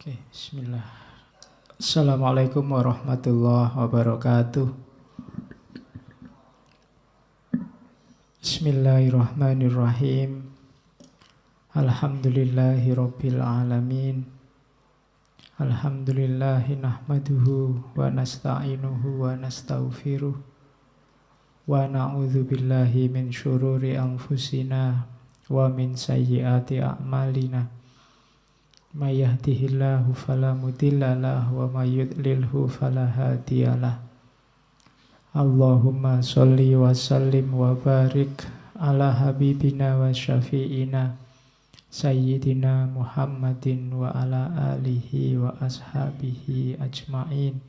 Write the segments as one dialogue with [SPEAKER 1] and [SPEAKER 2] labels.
[SPEAKER 1] Oke, bismillah. Assalamualaikum warahmatullahi wabarakatuh. Bismillahirrahmanirrahim. Alhamdulillahi rabbil alamin. Alhamdulillahi nahmaduhu wa nasta'inuhu wa nastaghfiruh. Wa na'udzu billahi min syururi anfusina wa min sayyiati a'malina. May yahdihillahu fala mudhillalah wa may yudlilhu fala hadiyalah. Allahumma sholli wa sallim wa barik ala habibina wa syafi'ina Sayyidina Muhammadin wa ala alihi wa ashabihi ajma'in.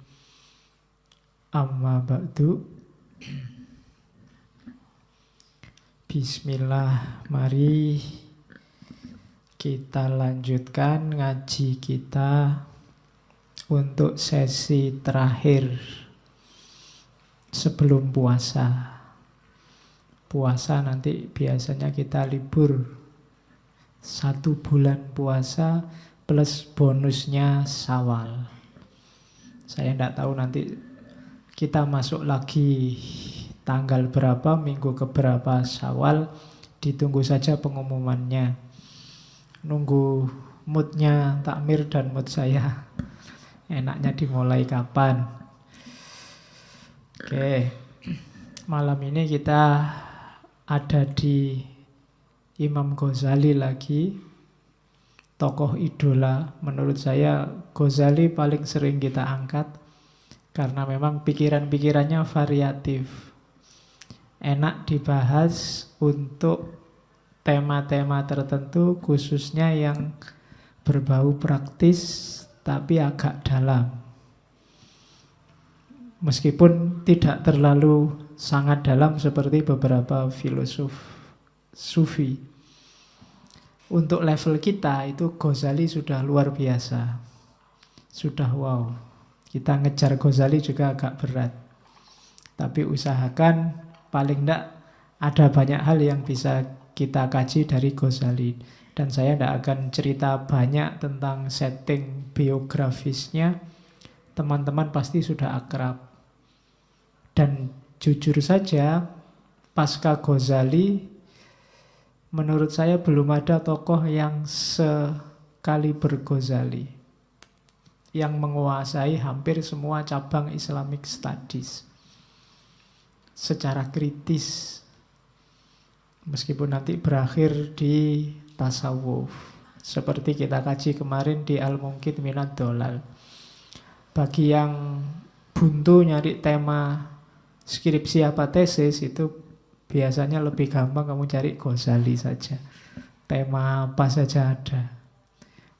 [SPEAKER 1] Amma ba'du. Bismillah, mari kita lanjutkan ngaji kita untuk sesi terakhir sebelum puasa. Puasa nanti biasanya kita libur 1 bulan puasa plus bonusnya Syawal. Saya tidak tahu nanti kita masuk lagi tanggal berapa, minggu keberapa Syawal. Ditunggu saja pengumumannya. Nunggu moodnya takmir dan mood saya. Enaknya dimulai kapan? Oke, malam ini kita ada di Imam Ghazali lagi. Tokoh idola. Menurut saya Ghazali paling sering kita angkat karena memang pikiran-pikirannya variatif. Enak dibahas untuk tema-tema tertentu, khususnya yang berbau praktis tapi agak dalam. Meskipun tidak terlalu sangat dalam seperti beberapa filosof sufi. Untuk level kita itu Ghazali sudah luar biasa. Sudah wow. Kita ngejar Ghazali juga agak berat. Tapi usahakan paling tidak ada banyak hal yang bisa kita kaji dari Ghazali. Dan saya tidak akan cerita banyak tentang setting biografisnya. Teman-teman pasti sudah akrab. Dan jujur saja, pasca Ghazali, menurut saya belum ada tokoh yang sekaliber Ghazali, yang menguasai hampir semua cabang Islamic Studies secara kritis. Meskipun nanti berakhir di tasawuf, seperti kita kaji kemarin di Al-Munqidh Minad Dhalal. Bagi yang buntu nyari tema skripsi apa tesis, itu biasanya lebih gampang kamu cari Ghazali saja. Tema apa saja ada.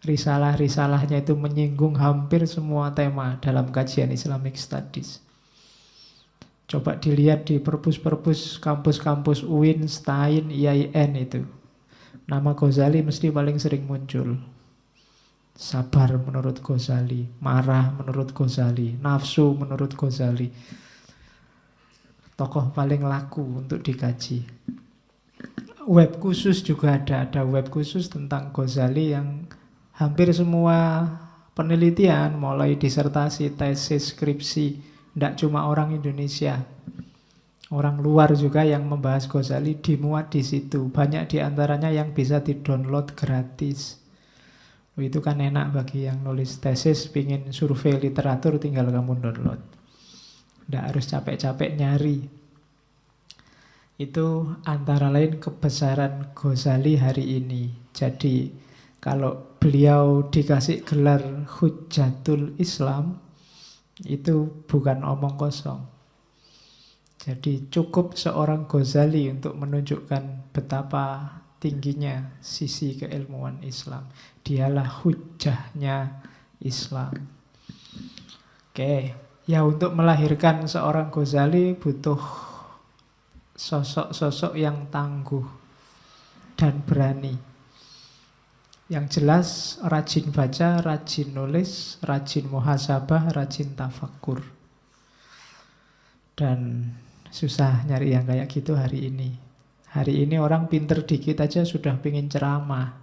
[SPEAKER 1] Risalah-risalahnya itu menyinggung hampir semua tema dalam kajian Islamic Studies. Coba dilihat di perpus-perpus kampus-kampus UIN, STAIN, IAIN itu. Nama Ghazali mesti paling sering muncul. Sabar menurut Ghazali, marah menurut Ghazali, nafsu menurut Ghazali. Tokoh paling laku untuk dikaji. Web khusus juga ada web khusus tentang Ghazali yang hampir semua penelitian, mulai disertasi, tesis, skripsi, tidak cuma orang Indonesia, orang luar juga yang membahas Ghazali dimuat di situ. Banyak diantaranya yang bisa di-download gratis. Itu kan enak bagi yang nulis tesis, pingin survei literatur, tinggal kamu download. Tidak harus capek-capek nyari. Itu antara lain kebesaran Ghazali hari ini. Jadi kalau beliau dikasih gelar Hujjatul Islam, itu bukan omong kosong. Jadi cukup seorang Ghazali untuk menunjukkan betapa tingginya sisi keilmuan Islam. Dialah hujjahnya Islam. Oke, ya untuk melahirkan seorang Ghazali butuh sosok-sosok yang tangguh dan berani. Yang jelas rajin baca, rajin nulis, rajin muhasabah, rajin tafakkur. Dan susah nyari yang kayak gitu hari ini. Hari ini orang pinter dikit aja sudah pingin ceramah.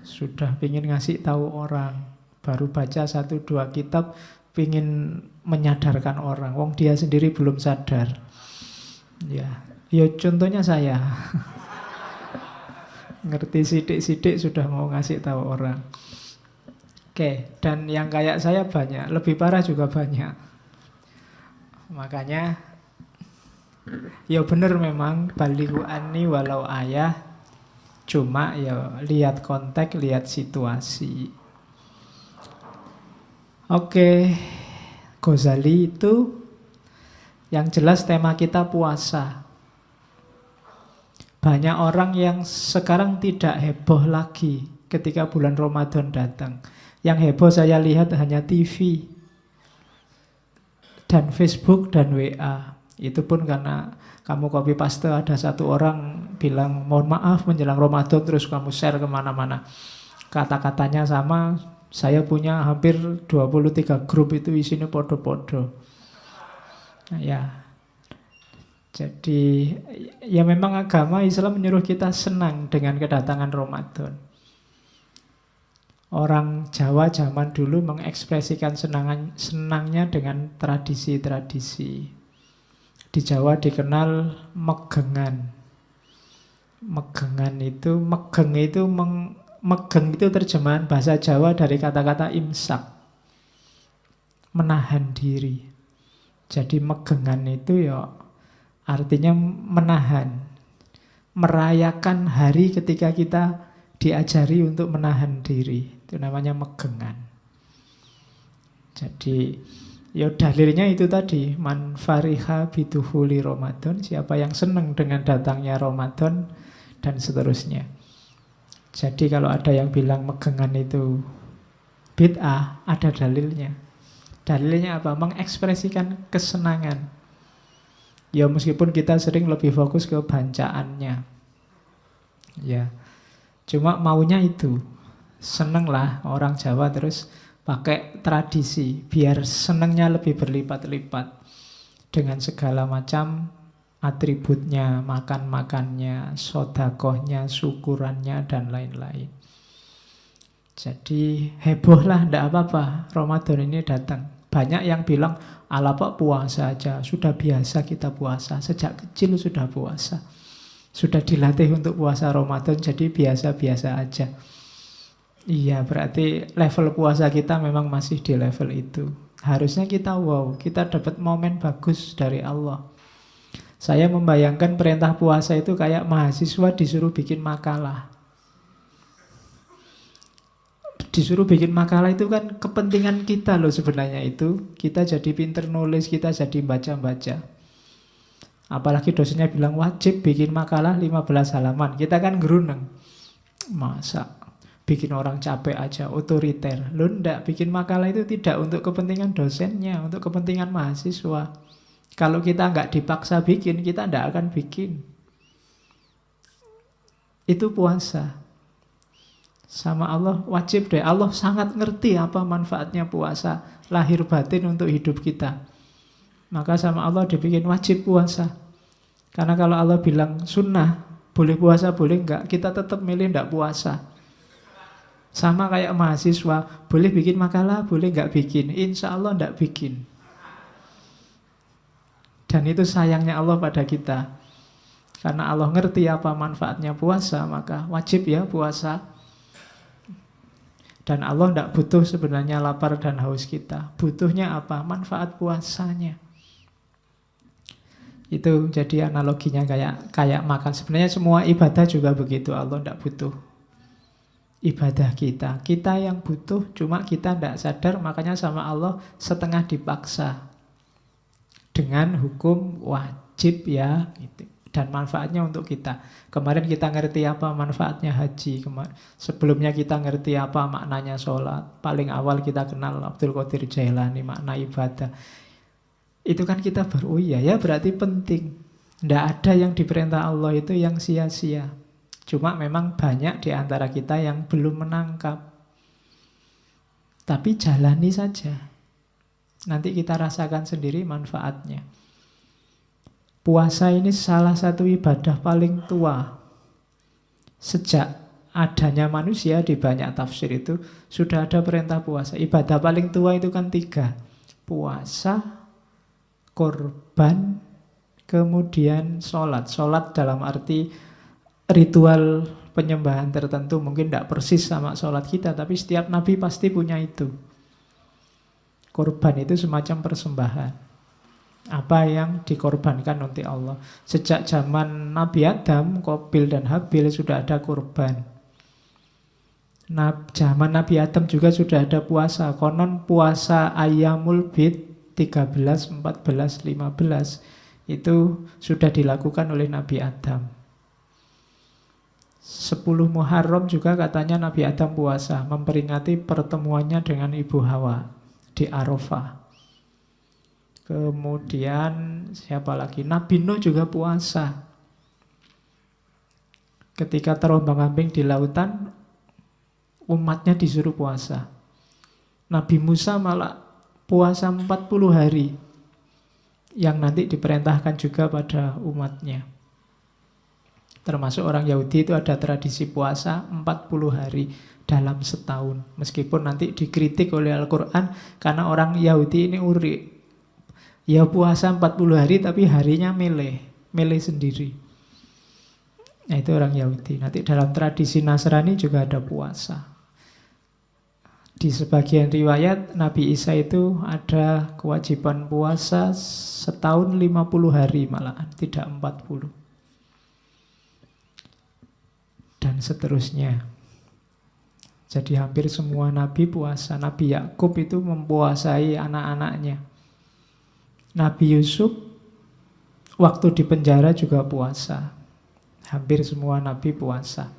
[SPEAKER 1] Sudah pingin ngasih tahu orang. Baru baca 1-2 kitab, pingin menyadarkan orang. Wong dia sendiri belum sadar. Ya contohnya saya. Ngerti sidik-sidik sudah mau ngasih tahu orang. Oke, dan yang kayak saya banyak. Lebih parah juga banyak. Makanya ya bener memang balighu anni walau ayah. Cuma ya lihat konteks, lihat situasi. Oke, Ghazali itu yang jelas tema kita puasa. Banyak orang yang sekarang tidak heboh lagi ketika bulan Ramadan datang. Yang heboh saya lihat hanya TV dan Facebook dan WA. Itu pun karena kamu copy paste, ada satu orang bilang mohon maaf menjelang Ramadan, terus kamu share kemana-mana. Kata-katanya sama, saya punya hampir 23 grup itu isinya podo-podo. Ya, jadi ya memang agama Islam menyuruh kita senang dengan kedatangan Ramadan. Orang Jawa zaman dulu mengekspresikan senangnya dengan tradisi-tradisi. Di Jawa dikenal megengan. Megeng itu terjemahan bahasa Jawa dari kata-kata imsak. Menahan diri. Jadi megengan itu ya artinya menahan. Merayakan hari ketika kita diajari untuk menahan diri. Itu namanya megengan. Jadi ya dalilnya itu tadi, man fariha biduhuli Ramadan, siapa yang senang dengan datangnya Ramadan, dan seterusnya. Jadi kalau ada yang bilang megengan itu bid'ah, ada dalilnya. Dalilnya apa? Mengekspresikan kesenangan. Ya meskipun kita sering lebih fokus ke bancaannya. Ya, cuma maunya itu. Seneng lah orang Jawa terus pakai tradisi biar senengnya lebih berlipat-lipat dengan segala macam atributnya, makan-makannya, sodakohnya, syukurannya, dan lain-lain. Jadi heboh lah, tidak apa-apa Ramadan ini datang. Banyak yang bilang ala pak puasa aja, sudah biasa kita puasa, sejak kecil sudah puasa, sudah dilatih untuk puasa Ramadan, jadi biasa-biasa aja. Iya, berarti level puasa kita memang masih di level itu. Harusnya kita wow, kita dapat momen bagus dari Allah. Saya membayangkan perintah puasa itu kayak mahasiswa disuruh bikin makalah. Disuruh bikin makalah itu kan kepentingan kita loh sebenarnya itu. Kita jadi pinter nulis, kita jadi baca-baca. Apalagi dosennya bilang wajib bikin makalah 15 halaman. Kita kan geruneng. Masa bikin orang capek aja, otoriter. Loh enggak, bikin makalah itu tidak untuk kepentingan dosennya, untuk kepentingan mahasiswa. Kalau kita nggak dipaksa bikin, kita nggak akan bikin. Itu puasa. Sama Allah wajib deh. Allah sangat ngerti apa manfaatnya puasa, lahir batin untuk hidup kita. Maka sama Allah dibikin wajib puasa. Karena kalau Allah bilang sunnah, boleh puasa, boleh enggak, kita tetap milih enggak puasa. Sama kayak mahasiswa, boleh bikin makalah, boleh enggak bikin. Insya Allah enggak bikin. Dan itu sayangnya Allah pada kita. Karena Allah ngerti apa manfaatnya puasa, maka wajib ya puasa. Dan Allah tidak butuh sebenarnya lapar dan haus kita. Butuhnya apa? Manfaat puasanya. Itu jadi analoginya kayak makan. Sebenarnya semua ibadah juga begitu. Allah tidak butuh ibadah kita. Kita yang butuh, cuma kita tidak sadar. Makanya sama Allah setengah dipaksa dengan hukum wajib ya gitu. Dan manfaatnya untuk kita. Kemarin kita ngerti apa manfaatnya haji. Sebelumnya kita ngerti apa maknanya sholat. Paling awal kita kenal Abdul Qadir Jailani, makna ibadah. Itu kan kita baru, oh iya ya berarti penting. Tidak ada yang diperintah Allah itu yang sia-sia. Cuma memang banyak di antara kita yang belum menangkap. Tapi jalani saja. Nanti kita rasakan sendiri manfaatnya. Puasa ini salah satu ibadah paling tua. Sejak adanya manusia di banyak tafsir itu sudah ada perintah puasa. Ibadah paling tua itu kan 3. Puasa, korban, kemudian sholat. Sholat dalam arti ritual penyembahan tertentu. Mungkin tidak persis sama sholat kita, tapi setiap nabi pasti punya itu. Korban itu semacam persembahan. Apa yang dikorbankan untuk Allah. Sejak zaman Nabi Adam, Qabil dan Habil sudah ada korban. Zaman Nabi Adam juga sudah ada puasa. Konon puasa Ayyamul Bid 13, 14, 15 itu sudah dilakukan oleh Nabi Adam. 10 Muharram juga katanya Nabi Adam puasa, memperingati pertemuannya dengan Ibu Hawa di Arafah. Kemudian siapa lagi? Nabi Nuh juga puasa. Ketika terombang-ambing di lautan, umatnya disuruh puasa. Nabi Musa malah puasa 40 hari, yang nanti diperintahkan juga pada umatnya. Termasuk orang Yahudi itu ada tradisi puasa 40 hari dalam setahun. Meskipun nanti dikritik oleh Al-Quran karena orang Yahudi ini urik. Ya puasa 40 hari tapi harinya milih sendiri. Nah itu orang Yahudi. Nanti dalam tradisi Nasrani juga ada puasa. Di sebagian riwayat Nabi Isa itu ada kewajiban puasa setahun 50 hari malahan, tidak 40. Dan seterusnya. Jadi hampir semua nabi puasa. Nabi Yakub itu mempuasai anak-anaknya. Nabi Yusuf waktu di penjara juga puasa. Hampir semua nabi puasa.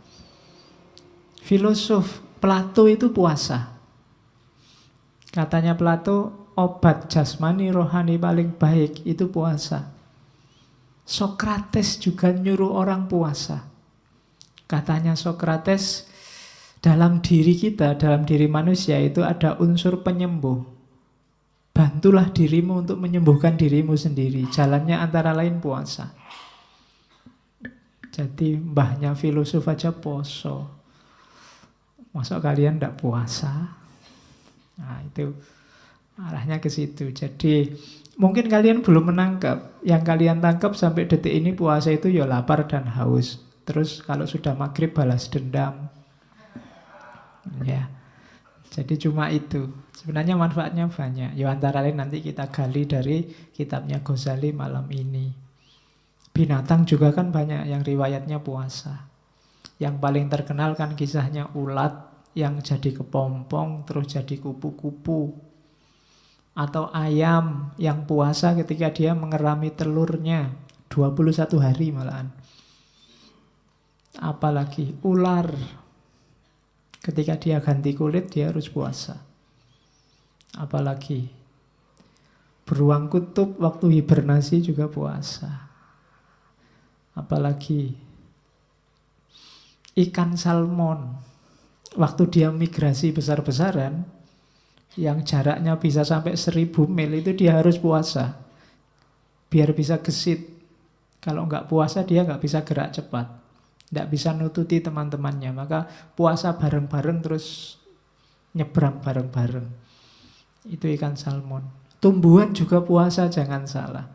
[SPEAKER 1] Filosof Plato itu puasa. Katanya Plato, obat jasmani rohani paling baik itu puasa. Sokrates juga nyuruh orang puasa. Katanya Sokrates, dalam diri kita, dalam diri manusia itu ada unsur penyembuh. Bantulah dirimu untuk menyembuhkan dirimu sendiri. Jalannya antara lain puasa. Jadi mbahnya filosof aja poso. Masa kalian tidak puasa? Nah itu arahnya ke situ. Jadi mungkin kalian belum menangkap. Yang kalian tangkap sampai detik ini puasa itu ya lapar dan haus. Terus kalau sudah maghrib balas dendam. Ya. Jadi cuma itu. Sebenarnya manfaatnya banyak. Ya antara lain nanti kita gali dari kitabnya Ghazali malam ini. Binatang juga kan banyak yang riwayatnya puasa. Yang paling terkenal kan kisahnya ulat yang jadi kepompong terus jadi kupu-kupu. Atau ayam yang puasa ketika dia mengerami telurnya 21 hari malahan. Apalagi ular, ketika dia ganti kulit dia harus puasa. Apalagi beruang kutub waktu hibernasi juga puasa. Apalagi ikan salmon waktu dia migrasi besar-besaran yang jaraknya bisa sampai 1000 mil itu dia harus puasa biar bisa gesit. Kalau nggak puasa dia nggak bisa gerak cepat, nggak bisa nututi teman-temannya. Maka puasa bareng-bareng terus nyebrang bareng-bareng. Itu ikan salmon. Tumbuhan juga puasa, jangan salah.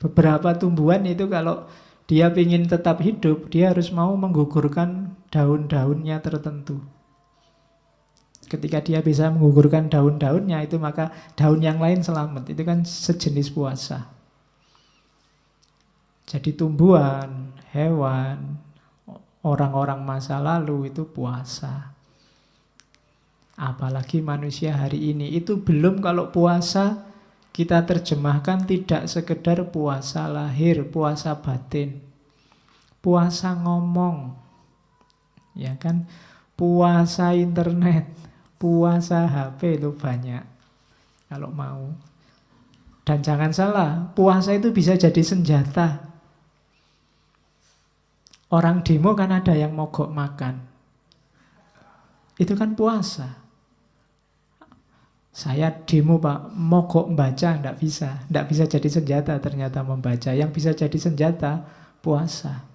[SPEAKER 1] Beberapa tumbuhan itu kalau dia ingin tetap hidup, dia harus mau menggugurkan daun-daunnya tertentu. Ketika dia bisa menggugurkan daun-daunnya itu, maka daun yang lain selamat. Itu kan sejenis puasa. Jadi tumbuhan, hewan, orang-orang masa lalu itu puasa. Apalagi manusia hari ini. Itu belum kalau puasa kita terjemahkan tidak sekedar puasa lahir, puasa batin. Puasa ngomong. Ya kan? Puasa internet, puasa HP itu banyak. Kalau mau. Dan jangan salah, puasa itu bisa jadi senjata. Orang demo kan ada yang mogok makan. Itu kan puasa. Saya demo Pak, mogok membaca, tidak bisa. Tidak bisa jadi senjata ternyata membaca. Yang bisa jadi senjata, puasa.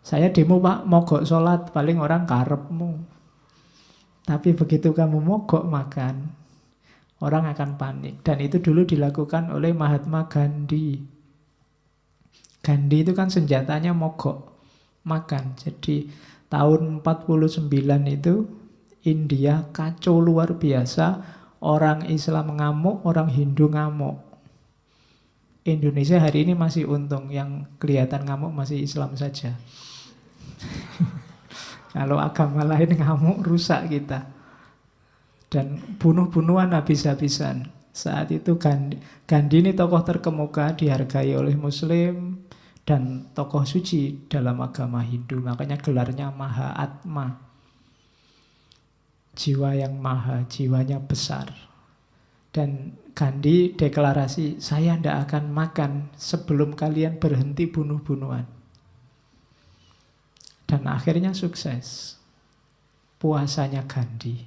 [SPEAKER 1] Saya demo Pak, mogok sholat, paling orang karepmu. Tapi begitu kamu mogok makan, orang akan panik. Dan itu dulu dilakukan oleh Mahatma Gandhi. Gandhi itu kan senjatanya mogok makan. Jadi tahun 49 itu India kacau luar biasa. Orang Islam ngamuk, orang Hindu ngamuk. Indonesia hari ini masih untung, yang kelihatan ngamuk masih Islam saja. Kalau agama lain ngamuk, rusak kita. Dan bunuh-bunuhan habis-habisan. Saat itu Gandhi ini tokoh terkemuka, dihargai oleh Muslim, dan tokoh suci dalam agama Hindu. Makanya gelarnya Mahatma. Jiwa yang maha, jiwanya besar. Dan Gandhi deklarasi, saya tidak akan makan sebelum kalian berhenti bunuh-bunuhan. Dan akhirnya sukses. Puasanya Gandhi.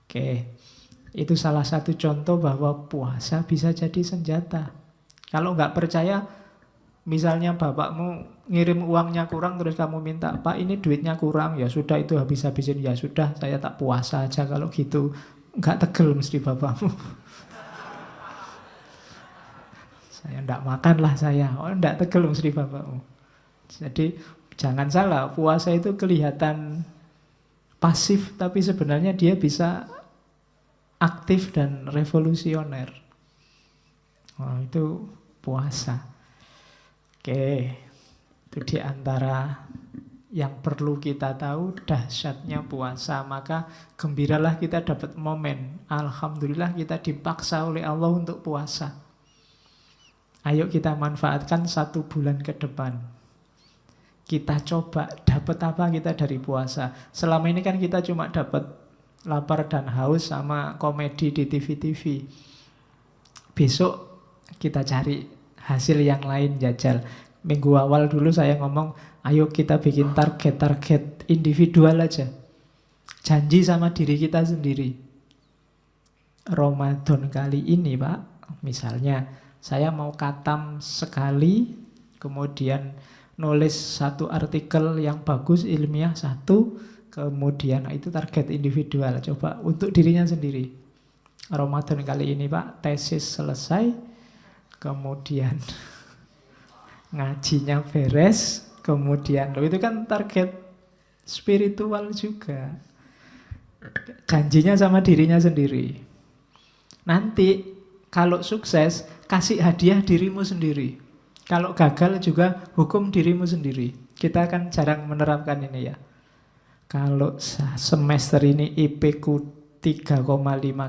[SPEAKER 1] Oke, itu salah satu contoh bahwa puasa bisa jadi senjata. Kalau nggak percaya, misalnya bapakmu ngirim uangnya kurang, terus kamu minta, Pak ini duitnya kurang, ya sudah itu habis-habisin, ya sudah saya tak puasa aja kalau gitu. Nggak tegel mesti bapakmu. Saya ndak makan lah saya, oh ndak tegel mesti bapakmu. Jadi jangan salah, puasa itu kelihatan pasif, tapi sebenarnya dia bisa aktif dan revolusioner. Oh, itu puasa. Oke, itu di antara yang perlu kita tahu dahsyatnya puasa. Maka gembiralah kita dapat momen. Alhamdulillah kita dipaksa oleh Allah untuk puasa. Ayo kita manfaatkan 1 bulan ke depan. Kita coba dapat apa kita dari puasa. Selama ini kan kita cuma dapat lapar dan haus sama komedi di TV-TV. Besok kita cari hasil yang lain, jajal. Minggu awal dulu saya ngomong, ayo kita bikin target-target individual aja. Janji sama diri kita sendiri. Ramadan kali ini Pak, misalnya saya mau khatam sekali, kemudian nulis 1 artikel yang bagus, ilmiah 1, kemudian itu target individual. Coba untuk dirinya sendiri. Ramadan kali ini Pak, tesis selesai, kemudian ngajinya beres, kemudian itu kan target spiritual juga. Janjinya sama dirinya sendiri. Nanti kalau sukses, kasih hadiah dirimu sendiri. Kalau gagal juga hukum dirimu sendiri. Kita kan jarang menerapkan ini ya. Kalau semester ini IP ku 3,5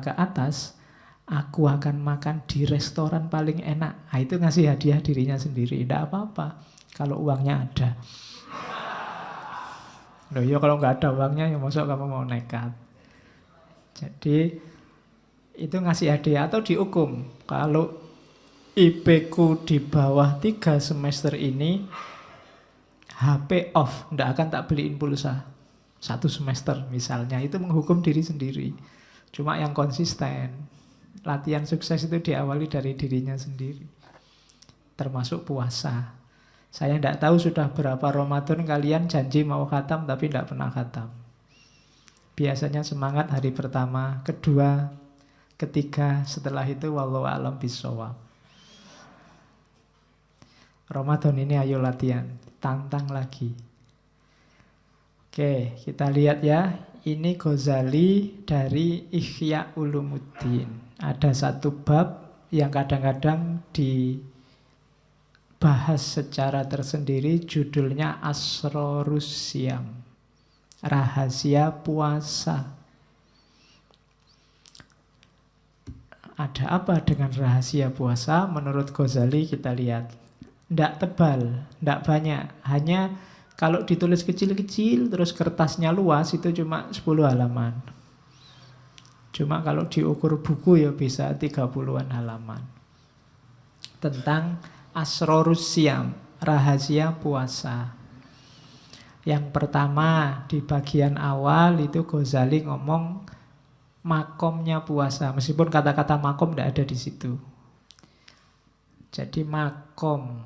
[SPEAKER 1] ke atas, aku akan makan di restoran paling enak. Nah, itu ngasih hadiah dirinya sendiri. Tidak apa-apa kalau uangnya ada. Loh ya kalau nggak ada uangnya, ya masa kamu mau nekat. Jadi itu ngasih hadiah atau dihukum. Kalau IP ku di bawah 3 semester ini, HP off, tidak akan tak beliin pulsa 1 semester misalnya. Itu menghukum diri sendiri. Cuma yang konsisten. Latihan sukses itu diawali dari dirinya sendiri. Termasuk puasa. Saya tidak tahu sudah berapa Ramadan kalian janji mau khatam tapi tidak pernah khatam. Biasanya semangat hari pertama, kedua, ketiga, setelah itu wallahu a'lam bishawab. Ramadan ini ayo latihan, tantang lagi. Oke, kita lihat ya. Ini Ghazali dari Ihya Ulumuddin. Ada 1 bab yang kadang-kadang dibahas secara tersendiri, judulnya Asrorus Syam, rahasia puasa. Ada apa dengan rahasia puasa? Menurut Ghazali kita lihat, tidak tebal, tidak banyak, hanya kalau ditulis kecil-kecil terus kertasnya luas itu cuma 10 halaman. Cuma kalau diukur buku ya bisa 30-an halaman. Tentang Asrorus Syam, rahasia puasa. Yang pertama di bagian awal itu Ghazali ngomong makomnya puasa. Meskipun kata-kata makom tidak ada di situ. Jadi makom,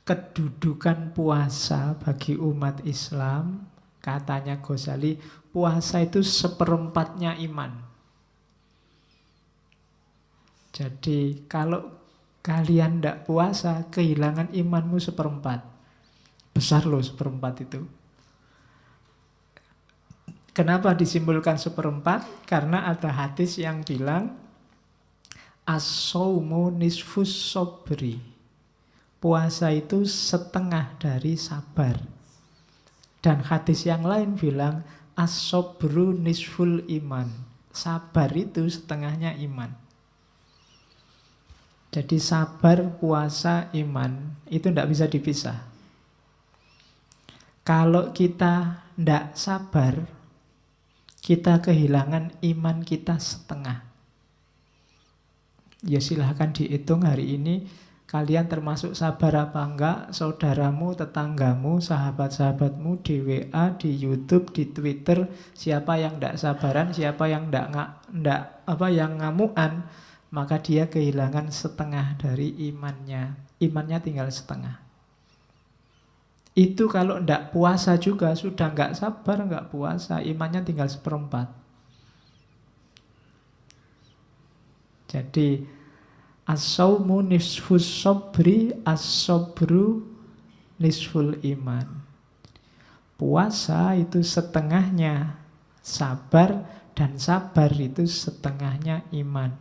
[SPEAKER 1] kedudukan puasa bagi umat Islam, katanya Ghazali, puasa itu seperempatnya iman. Jadi kalau kalian tidak puasa, kehilangan imanmu seperempat. Besar loh seperempat itu. Kenapa disimpulkan seperempat? Karena ada hadis yang bilang as-shaumu nisfus sobri. Puasa itu setengah dari sabar. Dan hadis yang lain bilang as-sobru nisful iman. Sabar itu setengahnya iman. Jadi sabar, puasa, iman itu tidak bisa dipisah. Kalau kita tidak sabar, kita kehilangan iman kita setengah. Ya silahkan dihitung hari ini kalian termasuk sabar apa enggak. Saudaramu, tetanggamu, sahabat-sahabatmu di WA, di YouTube, di Twitter, siapa yang tidak sabaran, siapa yang yang ngamuan, maka dia kehilangan setengah dari imannya. Imannya tinggal setengah. Itu kalau tidak puasa juga, sudah nggak sabar, nggak puasa, imannya tinggal seperempat. Jadi as-shaumu nisfus sobri, as-sobru nisful iman. Puasa itu setengahnya sabar, dan sabar itu setengahnya iman.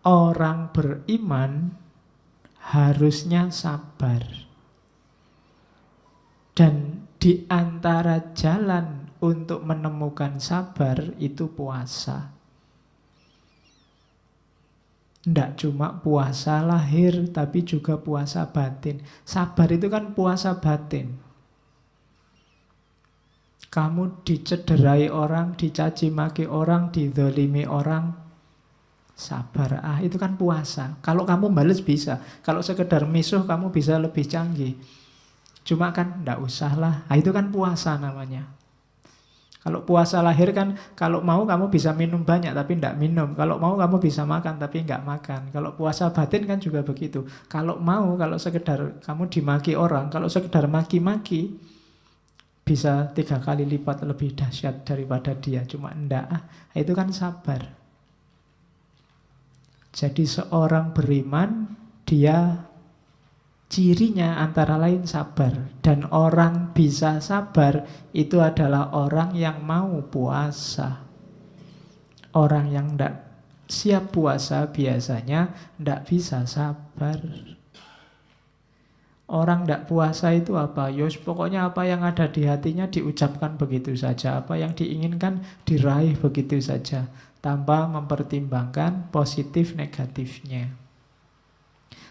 [SPEAKER 1] Orang beriman harusnya sabar. Dan di antara jalan untuk menemukan sabar itu puasa. Tidak cuma puasa lahir, tapi juga puasa batin. Sabar itu kan puasa batin. Kamu dicederai orang, dicaci maki orang, dizalimi orang, sabar, itu kan puasa. Kalau kamu bales bisa. Kalau sekedar misuh kamu bisa lebih canggih. Cuma kan enggak usah lah. Itu kan puasa namanya. Kalau puasa lahir kan, kalau mau kamu bisa minum banyak tapi enggak minum. Kalau mau kamu bisa makan tapi enggak makan. Kalau puasa batin kan juga begitu. Kalau mau, kalau sekedar kamu dimaki orang, kalau sekedar maki-maki, bisa 3 kali lipat lebih dahsyat daripada dia. Cuma enggak, itu kan sabar. Jadi seorang beriman, dia cirinya antara lain sabar. Dan orang bisa sabar itu adalah orang yang mau puasa. Orang yang tidak siap puasa biasanya tidak bisa sabar. Orang tidak puasa itu apa? Yos, pokoknya apa yang ada di hatinya diucapkan begitu saja. Apa yang diinginkan diraih begitu saja, tanpa mempertimbangkan positif negatifnya.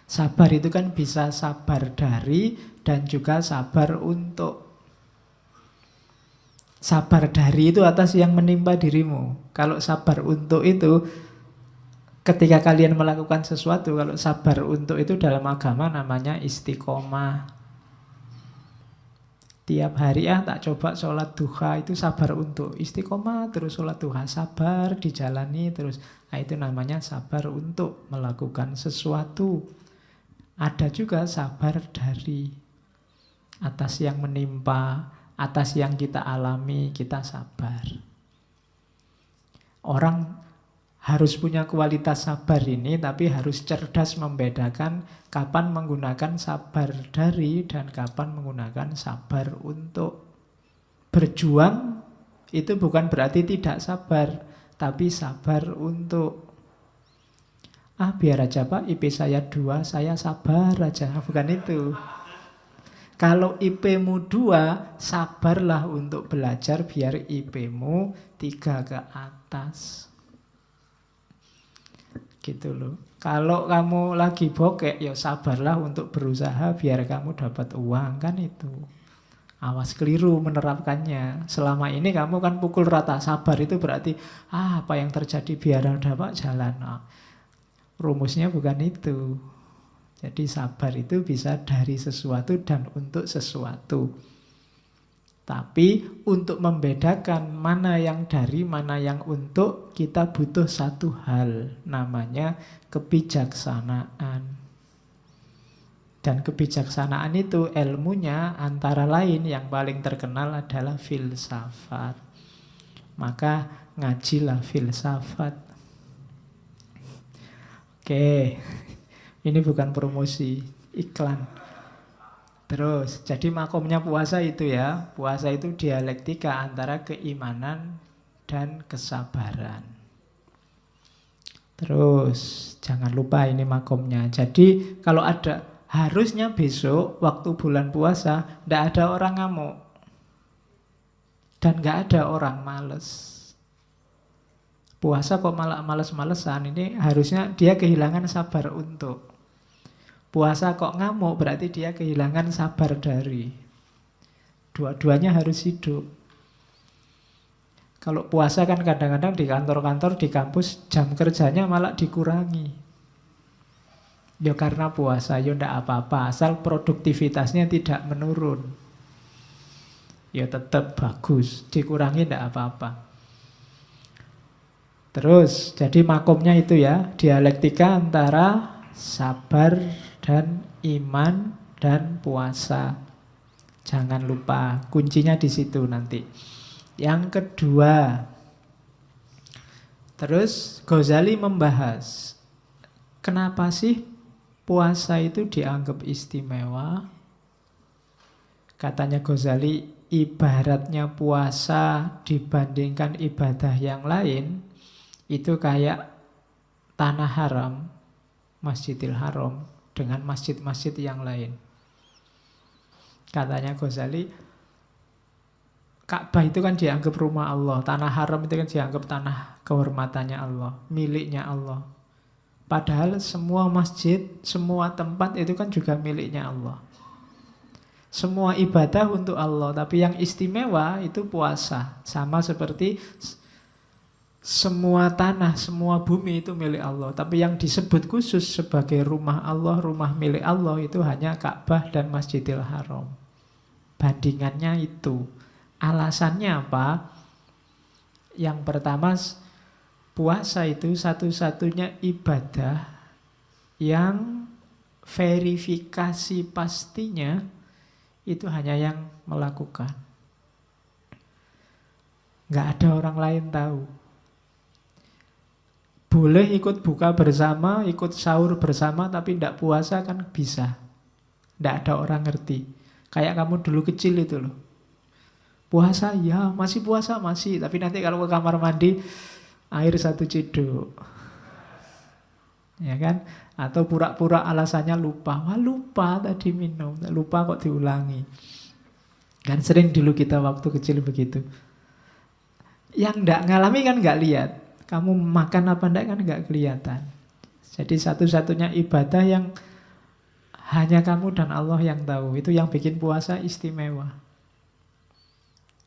[SPEAKER 1] Sabar itu kan bisa sabar dari dan juga sabar untuk. Sabar dari itu atas yang menimpa dirimu. Kalau sabar untuk itu, ketika kalian melakukan sesuatu, kalau sabar untuk itu dalam agama namanya istiqomah. Tiap hari tak coba sholat duha, itu sabar untuk. Istiqomah terus sholat duha, sabar dijalani terus. Itu namanya sabar untuk melakukan sesuatu. Ada juga sabar dari, atas yang menimpa, atas yang kita alami, kita sabar. Orang harus punya kualitas sabar ini, tapi harus cerdas membedakan kapan menggunakan sabar dari dan kapan menggunakan sabar untuk. Berjuang itu bukan berarti tidak sabar, tapi sabar untuk. Biar aja Pak, IP saya 2, saya sabar aja. Bukan itu. Kalau IP-mu 2, sabarlah untuk belajar biar IP-mu 3 ke atas. Gitu loh. Kalau kamu lagi bokek, ya sabarlah untuk berusaha biar kamu dapat uang, kan itu. Awas keliru menerapkannya. Selama ini kamu kan pukul rata. Sabar itu berarti apa yang terjadi biar dapat jalan. Rumusnya bukan itu. Jadi sabar itu bisa dari sesuatu dan untuk sesuatu. Tapi untuk membedakan mana yang dari, mana yang untuk, kita butuh satu hal, namanya kebijaksanaan. Dan kebijaksanaan itu ilmunya antara lain yang paling terkenal adalah filsafat. Maka ngajilah filsafat. Oke, ini bukan promosi, iklan. Terus, jadi makomnya puasa itu ya. Puasa itu dialektika antara keimanan dan kesabaran. Terus, jangan lupa ini makomnya. Jadi, kalau ada, harusnya besok waktu bulan puasa tidak ada orang ngamuk. Dan nggak ada orang males. Puasa kok malah males-malesan, ini harusnya dia kehilangan sabar untuk. Puasa kok ngamuk berarti dia kehilangan sabar dari. Dua-duanya harus hidup. Kalau puasa kan kadang-kadang di kantor-kantor, di kampus jam kerjanya malah dikurangi. Ya karena puasa, ya ndak apa-apa, asal produktivitasnya tidak menurun. Ya tetap bagus, dikurangi ndak apa-apa. Terus, jadi makomnya itu ya, dialektika antara sabar dan iman dan puasa. Jangan lupa, kuncinya di situ nanti. Yang kedua, terus Ghazali membahas, kenapa sih puasa itu dianggap istimewa? Katanya Ghazali, ibaratnya puasa dibandingkan ibadah yang lain, itu kayak tanah haram, Masjidil Haram, dengan masjid-masjid yang lain. Katanya Ghazali, Ka'bah itu kan dianggap rumah Allah, tanah haram itu kan dianggap tanah kehormatannya Allah, miliknya Allah. Padahal semua masjid, semua tempat itu kan juga miliknya Allah. Semua ibadah untuk Allah, tapi yang istimewa itu puasa. Sama seperti semua tanah, semua bumi itu milik Allah. Tapi yang disebut khusus sebagai rumah Allah, rumah milik Allah itu hanya Ka'bah dan Masjidil Haram. Bandingannya itu. Alasannya apa? Yang pertama, puasa itu satu-satunya ibadah yang verifikasi pastinya itu hanya yang melakukan. Nggak ada orang lain tahu. Boleh ikut buka bersama, ikut sahur bersama, tapi tidak puasa kan bisa. Tidak ada orang ngerti. Kayak kamu dulu kecil itu loh. Puasa, ya masih puasa, masih. Tapi nanti kalau ke kamar mandi, air 1 ciduk. Ya kan? Atau pura-pura alasannya lupa. Wah lupa tadi minum, lupa kok diulangi. Kan sering dulu kita waktu kecil begitu. Yang tidak ngalami kan nggak lihat. Kamu makan apa enggak kan nggak kelihatan. Jadi satu-satunya ibadah yang hanya kamu dan Allah yang tahu. Itu yang bikin puasa istimewa.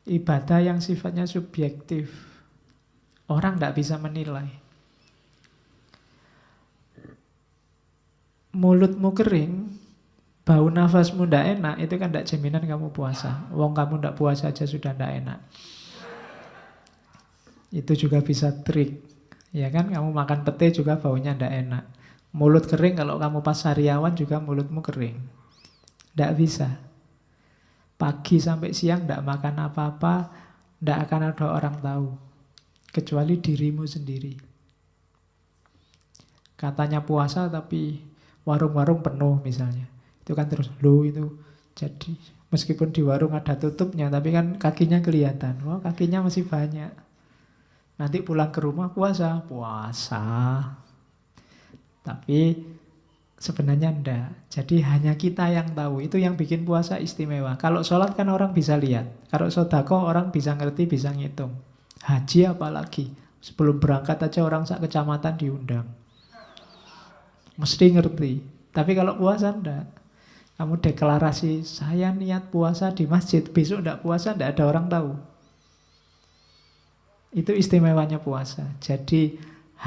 [SPEAKER 1] Ibadah yang sifatnya subjektif. Orang tidak bisa menilai. Mulutmu kering, bau nafasmu tidak enak, itu kan tidak jaminan kamu puasa. Wong kamu tidak puasa aja sudah tidak enak. Itu juga bisa trik. Ya kan, kamu makan pete juga baunya tidak enak. Mulut kering, kalau kamu pas sariawan juga mulutmu kering. Tidak bisa. Pagi sampai siang tidak makan apa-apa, tidak akan ada orang tahu. Kecuali dirimu sendiri. Katanya puasa tapi warung-warung penuh misalnya. Itu kan terus, loh itu jadi meskipun di warung ada tutupnya, tapi kan kakinya kelihatan. Wah, kakinya masih banyak. Nanti pulang ke rumah puasa. Tapi sebenarnya enggak. Jadi hanya kita yang tahu. Itu yang bikin puasa istimewa. Kalau sholat kan orang bisa lihat. Kalau sedekah orang bisa ngerti, bisa ngitung. Haji apalagi. Sebelum berangkat aja orang sak kecamatan diundang. Mesti ngerti. Tapi kalau puasa enggak. Kamu deklarasi, saya niat puasa di masjid. Besok enggak puasa, enggak ada orang tahu. Itu istimewanya puasa. Jadi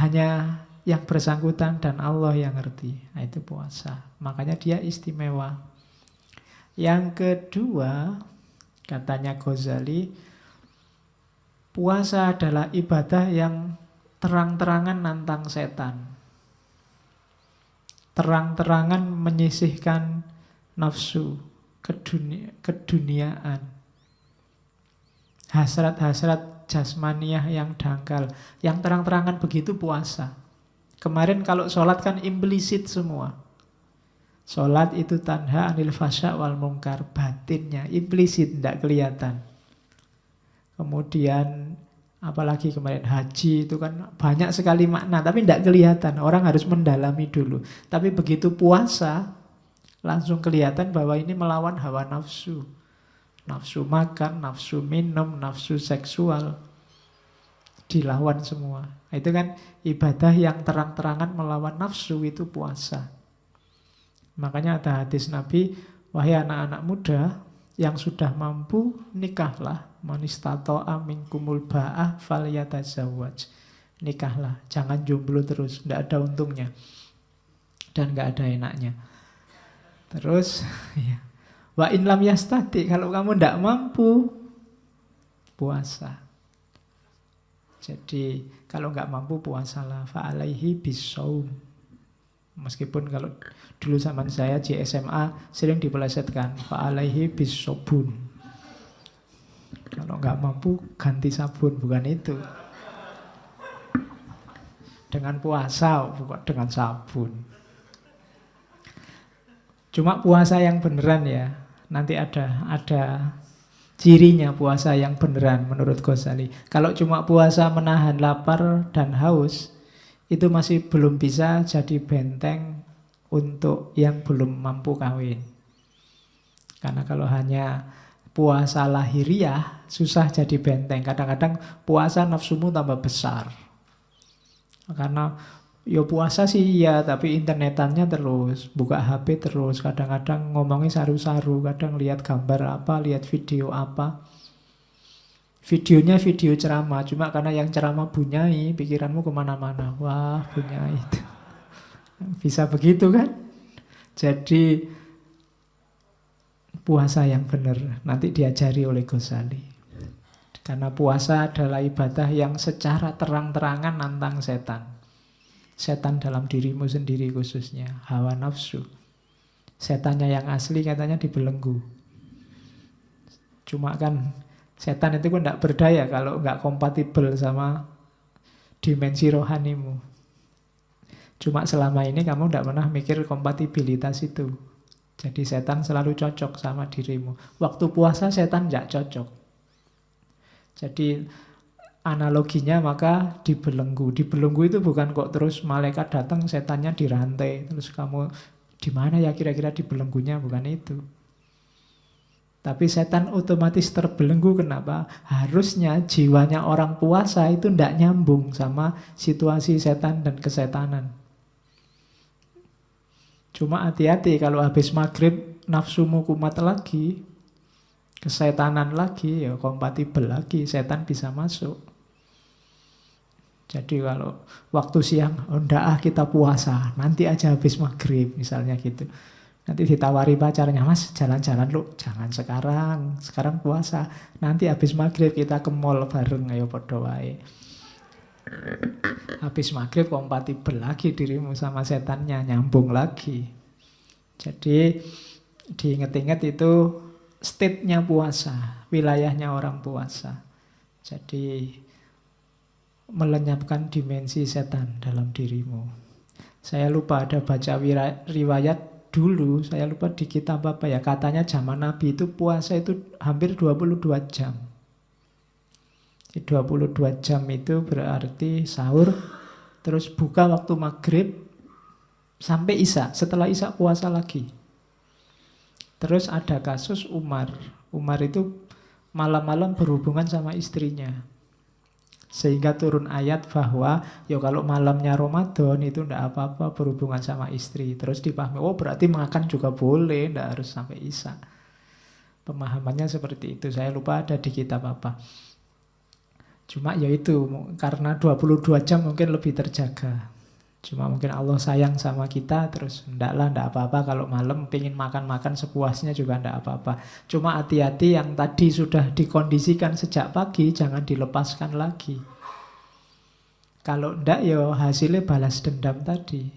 [SPEAKER 1] hanya yang bersangkutan dan Allah yang ngerti. Nah, itu puasa. Makanya dia istimewa. Yang kedua, katanya Ghazali, puasa adalah ibadah yang terang-terangan nantang setan. Terang-terangan menyisihkan nafsu, keduniaan, hasrat-hasrat jasmaniah yang dangkal. Yang terang-terangan begitu puasa. Kemarin kalau sholat kan implisit semua. Sholat itu tanha anil fasya wal mungkar, batinnya implisit, tidak kelihatan. Kemudian apalagi kemarin haji itu kan banyak sekali makna, tapi tidak kelihatan. Orang harus mendalami dulu. Tapi begitu puasa, langsung kelihatan bahwa ini melawan hawa nafsu. Nafsu makan, nafsu minum, nafsu seksual. Dilawan semua. Itu kan ibadah yang terang-terangan melawan nafsu, itu puasa. Makanya ada hadis Nabi, wahai anak-anak muda yang sudah mampu, nikahlah. Man istata'a minkumul ba'ah falyatazawwaj. Nikahlah, jangan jomblo terus, tidak ada untungnya dan tidak ada enaknya. Terus ya. Wa in lam yastati, kalau kamu tidak mampu, puasa. Jadi kalau nggak mampu puasalah, fa'alaihi bisaum. Meskipun kalau dulu zaman saya di SMA sering dipelesetkan, fa'alaihi bisobun. Kalau nggak mampu ganti sabun, bukan itu. Dengan puasa, bukan dengan sabun. Cuma puasa yang beneran ya. Nanti ada cirinya puasa yang beneran menurut Ghazali. Kalau cuma puasa menahan lapar dan haus, itu masih belum bisa jadi benteng untuk yang belum mampu kawin. Karena kalau hanya puasa lahiriah, susah jadi benteng. Kadang-kadang puasa nafsumu tambah besar. Karena ya puasa sih ya, tapi internetannya terus, buka HP terus, kadang-kadang ngomongnya saru-saru, kadang lihat gambar apa, lihat video apa. Videonya video ceramah, cuma karena yang ceramah bunyai, pikiranmu kemana-mana. Wah, bunyai itu. Bisa begitu kan? Jadi puasa yang benar nanti diajari oleh Ghazali. Karena puasa adalah ibadah yang secara terang-terangan nantang setan. Setan dalam dirimu sendiri khususnya, hawa nafsu. Setannya yang asli katanya dibelenggu. Cuma kan setan itu kan tidak berdaya kalau nggak kompatibel sama dimensi rohanimu. Cuma selama ini kamu tidak pernah mikir kompatibilitas itu. Jadi setan selalu cocok sama dirimu. Waktu puasa setan tidak cocok. Jadi analoginya maka dibelenggu. Dibelenggu itu bukan kok terus malaikat datang setannya dirantai. Terus kamu di mana ya kira-kira dibelenggunya, bukan itu. Tapi setan otomatis terbelenggu. Kenapa? Harusnya jiwanya orang puasa itu tidak nyambung sama situasi setan dan kesetanan. Cuma hati-hati kalau habis maghrib nafsumu kumat lagi, kesetanan lagi, ya kompatibel lagi, setan bisa masuk. Jadi kalau waktu siang, oh ndak kita puasa, nanti aja habis maghrib misalnya gitu. Nanti ditawari pacarnya, mas jalan-jalan lu, jangan sekarang puasa. Nanti habis maghrib kita ke mall bareng, ayo podo wae. Habis maghrib kompatibel lagi dirimu sama setannya, nyambung lagi. Jadi diingat-ingat itu state-nya puasa, wilayahnya orang puasa. Jadi melenyapkan dimensi setan dalam dirimu. Saya lupa ada baca riwayat dulu, saya lupa di kitab apa ya, katanya zaman Nabi itu puasa itu hampir 22 jam. 22 jam itu berarti sahur, terus buka waktu maghrib sampai isya, setelah isya puasa lagi. Terus ada kasus Umar. Umar itu malam-malam berhubungan sama istrinya. Sehingga turun ayat bahwa ya kalau malamnya Ramadan itu tidak apa-apa berhubungan sama istri. Terus dipahami, oh berarti makan juga boleh, tidak harus sampai isya. Pemahamannya seperti itu. Saya lupa ada di kitab apa. Cuma ya itu, karena 22 jam mungkin lebih terjaga. Cuma mungkin Allah sayang sama kita, terus tidak apa-apa kalau malam pengen makan-makan sepuasnya juga tidak apa-apa. Cuma hati-hati yang tadi sudah dikondisikan sejak pagi, jangan dilepaskan lagi. Kalau tidak ya hasilnya balas dendam tadi.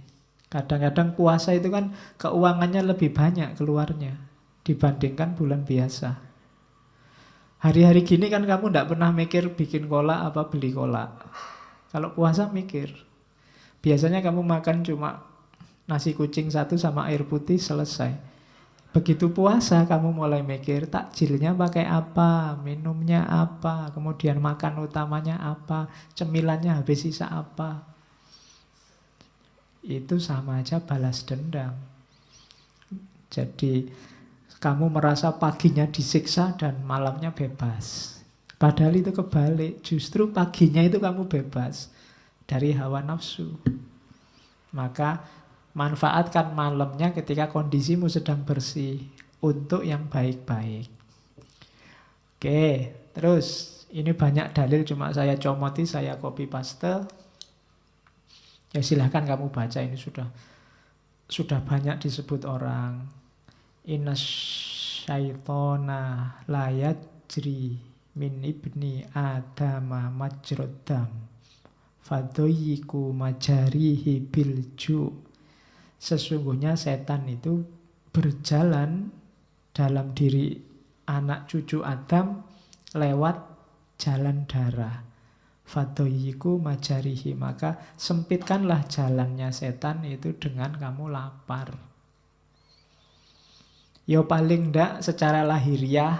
[SPEAKER 1] Kadang-kadang puasa itu kan keuangannya lebih banyak keluarnya dibandingkan bulan biasa. Hari-hari gini kan kamu tidak pernah mikir bikin kolak apa beli kolak. Kalau puasa mikir. Biasanya kamu makan cuma nasi kucing satu sama air putih selesai. Begitu puasa kamu mulai mikir takjilnya pakai apa, minumnya apa, kemudian makan utamanya apa, cemilannya habis sisa apa. Itu sama aja balas dendam. Jadi kamu merasa paginya disiksa dan malamnya bebas. Padahal itu kebalik. Justru paginya itu kamu bebas dari hawa nafsu. Maka manfaatkan malamnya ketika kondisimu sedang bersih untuk yang baik-baik. Oke, terus ini banyak dalil cuma saya comoti, saya copy paste. Ya silahkan kamu baca, ini sudah banyak disebut orang. Innas syaitona la yajri min ibni adama majrodam fadoyiku majarihi bilju. Sesungguhnya setan itu berjalan dalam diri anak cucu Adam lewat jalan darah. Fadoyiku majarihi, maka sempitkanlah jalannya setan itu dengan kamu lapar. Ya paling ndak secara lahiriah,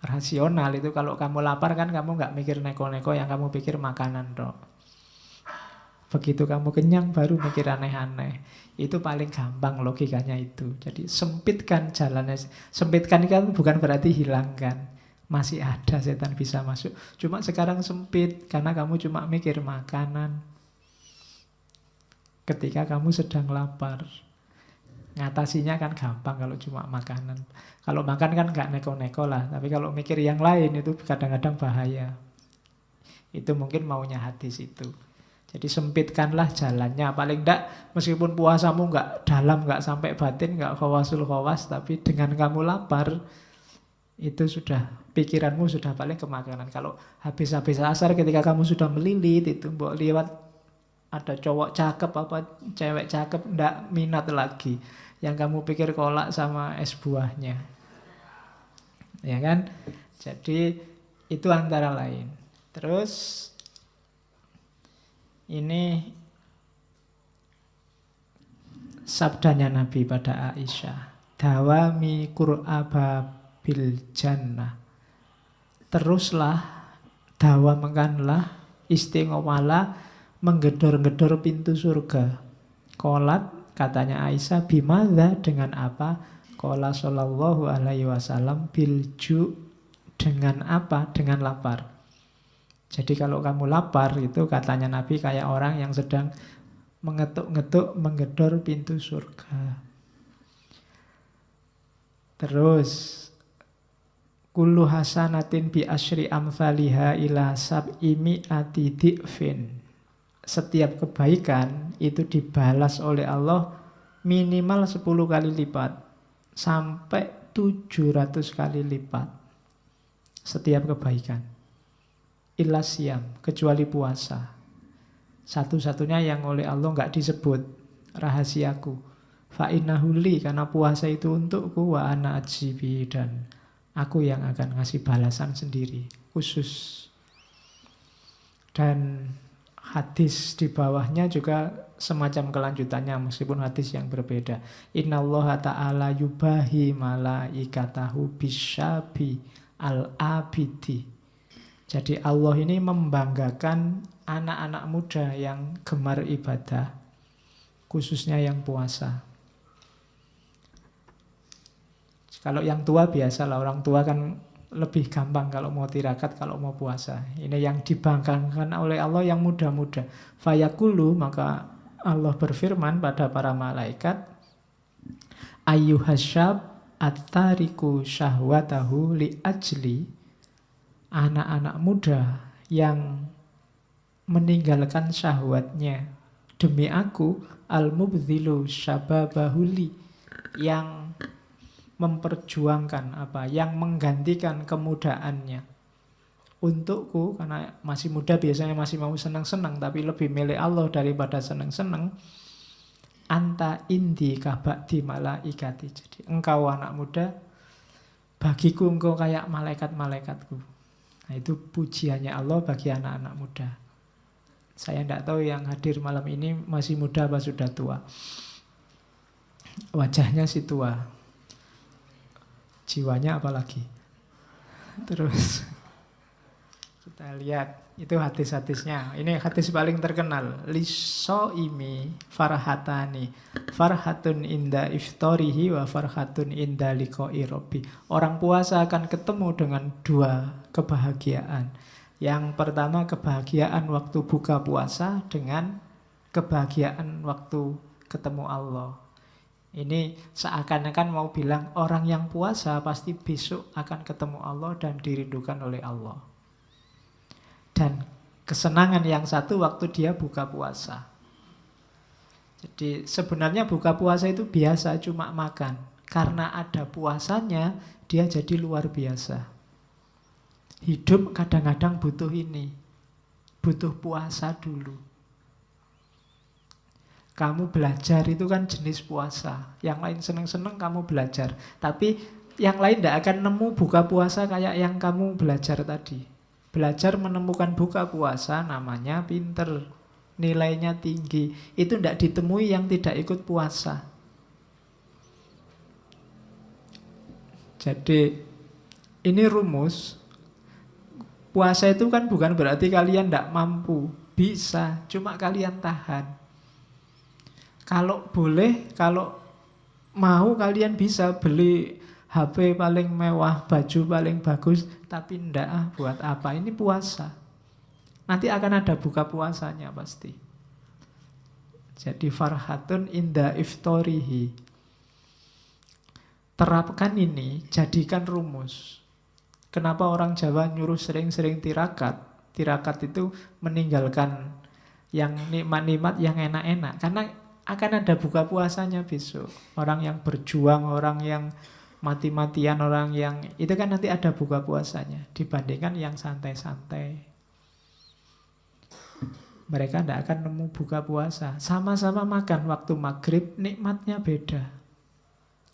[SPEAKER 1] rasional itu kalau kamu lapar kan kamu nggak mikir neko-neko, yang kamu pikir makanan dok. Begitu kamu kenyang baru mikir aneh-aneh. Itu paling gampang logikanya itu. Jadi sempitkan jalannya. Sempitkan kan bukan berarti hilangkan. Masih ada setan bisa masuk. Cuma sekarang sempit karena kamu cuma mikir makanan. Ketika kamu sedang lapar. Ngatasinya kan gampang kalau cuma makanan. Kalau makan kan nggak neko-neko lah. Tapi kalau mikir yang lain itu kadang-kadang bahaya. Itu mungkin maunya hadis itu. Jadi sempitkanlah jalannya. Paling enggak meskipun puasamu nggak dalam, nggak sampai batin, nggak khawasul khawas, tapi dengan kamu lapar, itu sudah pikiranmu sudah paling ke makanan. Kalau habis-habis asar ketika kamu sudah melilit itu, mbok liwat ada cowok cakep apa cewek cakep, ndak minat lagi. Yang kamu pikir kolak sama es buahnya. Ya kan? Jadi itu antara lain. Terus ini sabdanya Nabi pada Aisyah. Dawami qur'aba bil jannah. Teruslah, dawamkanlah, istiqomalah menggedor-gedor pintu surga. Qolat, katanya Aisyah, bimadza, dengan apa? Qala sallallahu alaihi wasallam bilju, dengan apa? Dengan lapar. Jadi kalau kamu lapar itu katanya Nabi kayak orang yang sedang mengetuk-ngetuk menggedor pintu surga. Terus kullu hasanatin bi asyri amthaliha ila sab'i mi'ati di'fin. Setiap kebaikan itu dibalas oleh Allah minimal 10 kali lipat sampai 700 kali lipat. Setiap kebaikan. Illa siyam, kecuali puasa. Satu-satunya yang oleh Allah nggak disebut, rahasiaku. Fa'innahu li, karena puasa itu untukku, wa ana ajibi, dan aku yang akan ngasih balasan sendiri, khusus. Dan hadis di bawahnya juga semacam kelanjutannya, meskipun hadis yang berbeda. Innallaha ta'ala yubahi malaikatahu bisyabi al-abidi. Jadi Allah ini membanggakan anak-anak muda yang gemar ibadah, khususnya yang puasa. Kalau yang tua biasalah, orang tua kan lebih gampang kalau mau tirakat, kalau mau puasa. Ini yang dibanggakan oleh Allah yang muda-muda. Fayaqulu, maka Allah berfirman pada para malaikat, ayyuhasyab at-tariku syahwatahu li ajli, anak-anak muda yang meninggalkan syahwatnya demi aku, al-mubdhilu syababahuli, yang memperjuangkan apa, yang menggantikan kemudaannya untukku, karena masih muda biasanya masih mau senang-senang, tapi lebih milih Allah daripada senang-senang. anta indi kabakti malaikati. Jadi engkau anak muda, bagiku engkau kayak malaikat-malaikatku. Nah, itu pujiannya Allah bagi anak-anak muda. Saya tidak tahu yang hadir malam ini masih muda apa sudah tua. Wajahnya sih tua, jiwanya apalagi. Terus kita lihat itu hadis-hadisnya. Ini hadis paling terkenal. Lisoimi farhatani, farhatun inda iftorihi wa farhatun inda liqa'i rabbi. Orang puasa akan ketemu dengan dua kebahagiaan. Yang pertama kebahagiaan waktu buka puasa dengan kebahagiaan waktu ketemu Allah. Ini seakan-akan mau bilang orang yang puasa pasti besok akan ketemu Allah dan dirindukan oleh Allah. Dan kesenangan yang satu waktu dia buka puasa. Jadi sebenarnya buka puasa itu biasa cuma makan. Karena ada puasanya dia jadi luar biasa. Hidup kadang-kadang butuh ini. Butuh puasa dulu. Kamu belajar itu kan jenis puasa. Yang lain seneng-seneng kamu belajar. Tapi yang lain tidak akan nemu buka puasa kayak yang kamu belajar tadi. Belajar menemukan buka puasa namanya pinter. Nilainya tinggi. Itu tidak ditemui yang tidak ikut puasa. Jadi ini rumus. Puasa itu kan bukan berarti kalian tidak mampu. Bisa, cuma kalian tahan. Kalau boleh, kalau mau kalian bisa beli HP paling mewah, baju paling bagus, tapi ndak buat apa? Ini puasa. Nanti akan ada buka puasanya pasti. Jadi farhatun inda iftorihi. Terapkan ini, jadikan rumus. Kenapa orang Jawa nyuruh sering-sering tirakat? Tirakat itu meninggalkan yang nikmat-nikmat, yang enak-enak. Karena akan ada buka puasanya besok. Orang yang berjuang, orang yang mati-matian, orang yang itu kan nanti ada buka puasanya. Dibandingkan yang santai-santai. Mereka tidak akan nemu buka puasa. Sama-sama makan waktu maghrib, nikmatnya beda.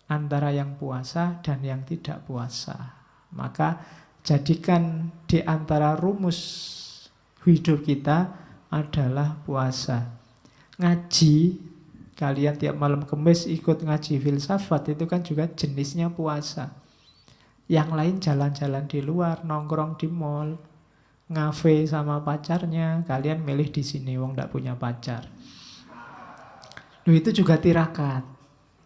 [SPEAKER 1] Antara yang puasa dan yang tidak puasa. Maka jadikan di antara rumus hidup kita adalah puasa. Ngaji, kalian tiap malam Kamis ikut ngaji filsafat, itu kan juga jenisnya puasa. Yang lain jalan-jalan di luar, nongkrong di mall, ngafe sama pacarnya, kalian milih di sini, wong ndak punya pacar. Loh, itu juga tirakat.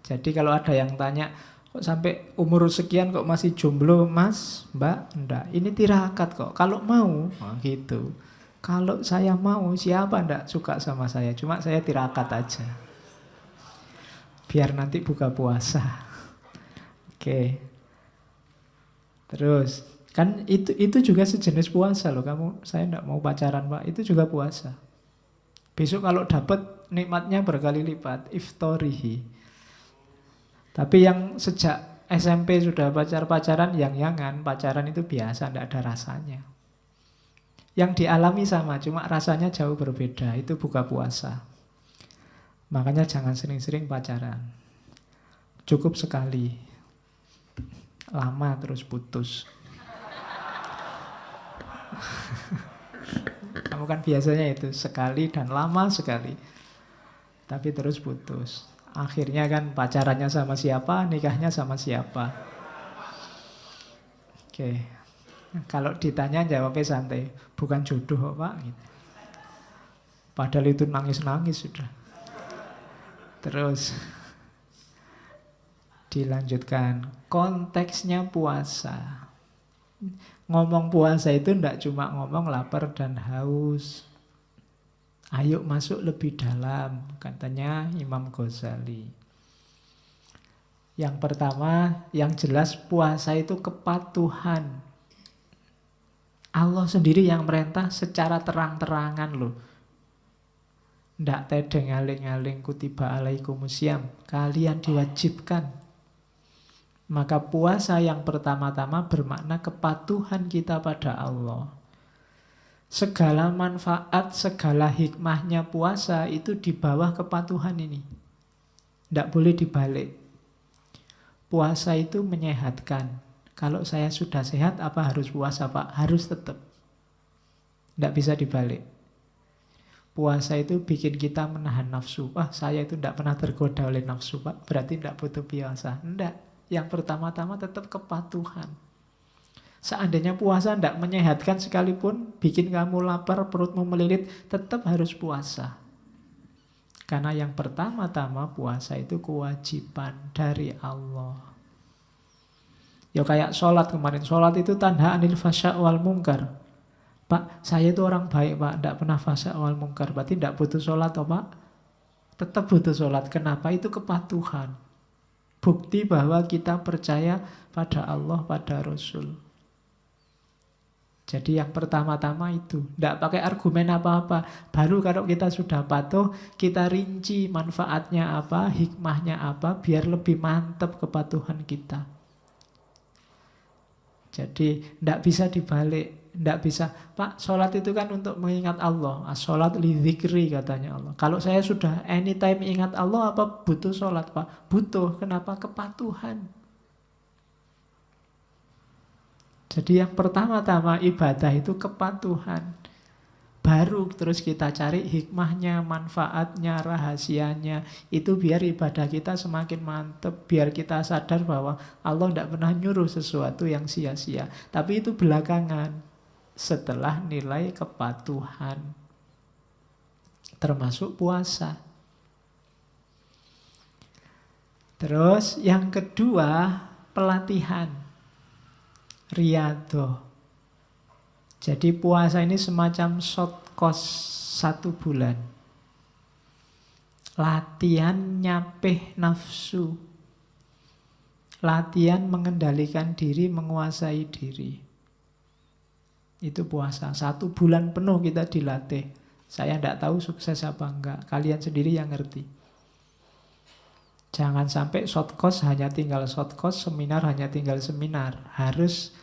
[SPEAKER 1] Jadi kalau ada yang tanya, kok sampai umur sekian kok masih jomblo, mas, mbak, ndak. Ini tirakat kok. Kalau mau, gitu. Kalau saya mau, siapa ndak suka sama saya? Cuma saya tirakat aja. Biar nanti buka puasa. Oke. Terus, kan itu juga sejenis puasa loh. Saya ndak mau pacaran, Pak. Itu juga puasa. Besok kalau dapat nikmatnya berkali lipat, iftorihi. Tapi yang sejak SMP sudah pacaran, yang-yangan, pacaran itu biasa, ndak ada rasanya. Yang dialami sama, cuma rasanya jauh berbeda. Itu buka puasa. Makanya jangan sering-sering pacaran. Cukup sekali. Lama terus putus. Kamu kan biasanya itu sekali dan lama sekali. Tapi terus putus. Akhirnya kan pacarannya sama siapa, nikahnya sama siapa. Oke. Kalau ditanya jawabnya santai. Bukan jodoh Pak. Gitu. Padahal itu nangis-nangis sudah. Terus dilanjutkan. Konteksnya puasa. Ngomong puasa itu tidak cuma ngomong lapar dan haus. Ayo masuk lebih dalam, katanya Imam Ghazali. Yang pertama, yang jelas puasa itu kepatuhan. Allah sendiri yang merintah secara terang-terangan loh. Ndak tedeng aling-aling kutiba alaikumusiyam. Kalian diwajibkan. Maka puasa yang pertama-tama bermakna kepatuhan kita pada Allah. Segala manfaat, segala hikmahnya puasa itu di bawah kepatuhan ini. Tidak boleh dibalik. Puasa itu menyehatkan. Kalau saya sudah sehat, apa harus puasa, Pak? Harus tetap. Tidak bisa dibalik. Puasa itu bikin kita menahan nafsu. Saya itu tidak pernah tergoda oleh nafsu, Pak. Berarti tidak butuh puasa. Tidak. Yang pertama-tama tetap kepatuhan. Seandainya puasa tidak menyehatkan sekalipun, bikin kamu lapar, perutmu melilit, tetap harus puasa. Karena yang pertama-tama puasa itu kewajiban dari Allah. Ya kayak sholat kemarin. Sholat itu tanda anil fasya' wal mungkar. Pak, saya itu orang baik, Pak. Tidak pernah fasya' wal mungkar. Berarti tidak butuh sholat, oh, Pak? Tetap butuh sholat. Kenapa? Itu kepatuhan. Bukti bahwa kita percaya pada Allah, pada Rasul. Jadi yang pertama-tama itu. Tidak pakai argumen apa-apa. Baru kalau kita sudah patuh, kita rinci manfaatnya apa, hikmahnya apa, biar lebih mantap kepatuhan kita. Jadi tidak bisa dibalik. Tidak bisa, Pak, sholat itu kan untuk mengingat Allah. Sholat li dzikri katanya Allah. Kalau saya sudah anytime ingat Allah, apa butuh sholat, Pak? Butuh. Kenapa? Kepatuhan. Jadi yang pertama-tama ibadah itu kepatuhan. Baru terus kita cari hikmahnya, manfaatnya, rahasianya. Itu biar ibadah kita semakin mantap. Biar kita sadar bahwa Allah tidak pernah nyuruh sesuatu yang sia-sia. Tapi itu belakangan. Setelah nilai kepatuhan. Termasuk puasa. Terus yang kedua, pelatihan. Riyadhah. Jadi puasa ini semacam short course 1 bulan. Latihan nyapih nafsu. Latihan mengendalikan diri, menguasai diri. Itu puasa. 1 bulan penuh kita dilatih. Saya tidak tahu sukses apa enggak. Kalian sendiri yang ngerti. Jangan sampai short course hanya tinggal short course, seminar hanya tinggal seminar. Harus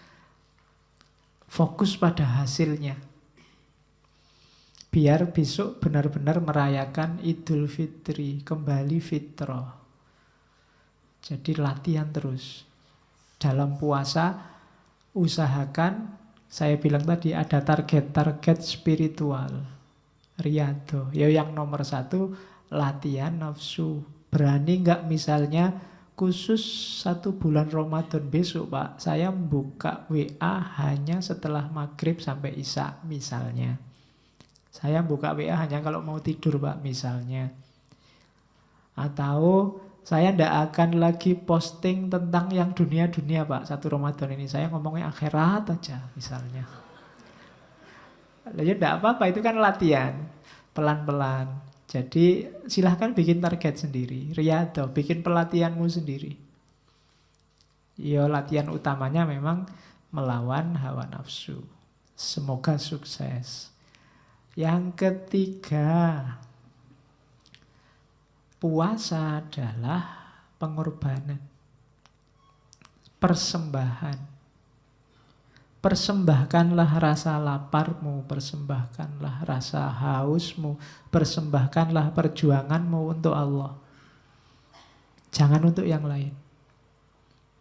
[SPEAKER 1] fokus pada hasilnya. Biar besok benar-benar merayakan Idul Fitri, kembali fitrah. Jadi latihan terus. Dalam puasa, usahakan, saya bilang tadi ada target-target spiritual. Riyadhah. Ya yang nomor 1, latihan nafsu. Berani nggak misalnya khusus 1 bulan Ramadan besok, Pak, saya buka WA hanya setelah maghrib sampai isya misalnya. Saya buka WA hanya kalau mau tidur, Pak, misalnya. Atau saya tidak akan lagi posting tentang yang dunia-dunia, Pak, 1 Ramadan ini. Saya ngomongnya akhirat aja misalnya. Ya tidak apa-apa, itu kan latihan. Pelan-pelan. Jadi silahkan bikin target sendiri. Riyadhah, bikin pelatihanmu sendiri. Ya latihan utamanya memang melawan hawa nafsu. Semoga sukses. Yang ketiga, puasa adalah pengorbanan. Persembahan. Persembahkanlah rasa laparmu, persembahkanlah rasa hausmu, persembahkanlah perjuanganmu untuk Allah. Jangan untuk yang lain.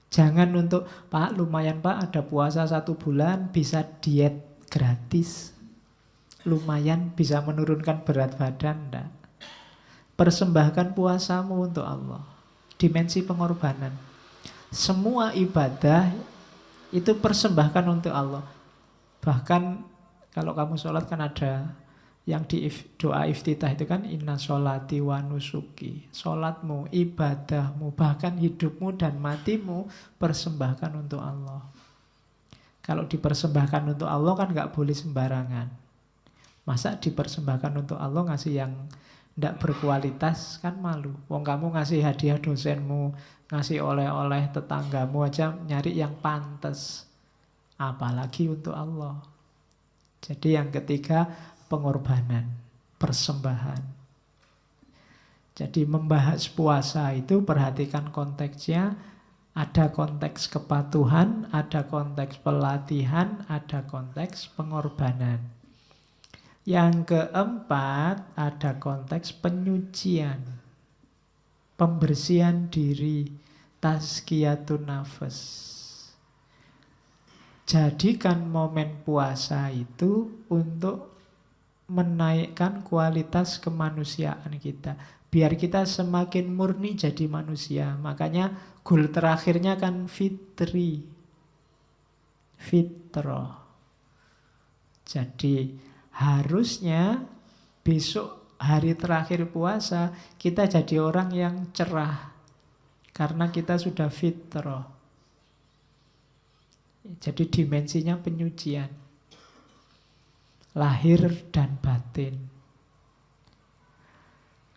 [SPEAKER 1] Jangan untuk, Pak, lumayan Pak, ada puasa 1 bulan, bisa diet gratis. Lumayan bisa menurunkan berat badan, enggak. Persembahkan puasamu untuk Allah. Dimensi pengorbanan. Semua ibadah itu persembahkan untuk Allah. Bahkan kalau kamu sholat kan ada yang di doa iftitah itu kan inna sholati wa nusuki. Sholatmu, ibadahmu, bahkan hidupmu dan matimu persembahkan untuk Allah. Kalau dipersembahkan untuk Allah kan gak boleh sembarangan. Masa dipersembahkan untuk Allah ngasih yang tidak berkualitas kan malu. Wong kamu ngasih hadiah dosenmu, ngasih oleh-oleh tetanggamu aja nyari yang pantas. Apalagi untuk Allah. Jadi yang ketiga, pengorbanan, persembahan. Jadi membahas puasa itu perhatikan konteksnya. Ada konteks kepatuhan, ada konteks pelatihan, ada konteks pengorbanan. Yang keempat, ada konteks penyucian. pembersihan diri, tazkiyatun nafas. Jadikan momen puasa itu untuk menaikkan kualitas kemanusiaan kita. Biar kita semakin murni jadi manusia. Makanya goal terakhirnya kan fitri. Fitrah. Jadi harusnya besok hari terakhir puasa kita jadi orang yang cerah. Karena kita sudah fitrah. Jadi dimensinya penyucian. Lahir dan batin.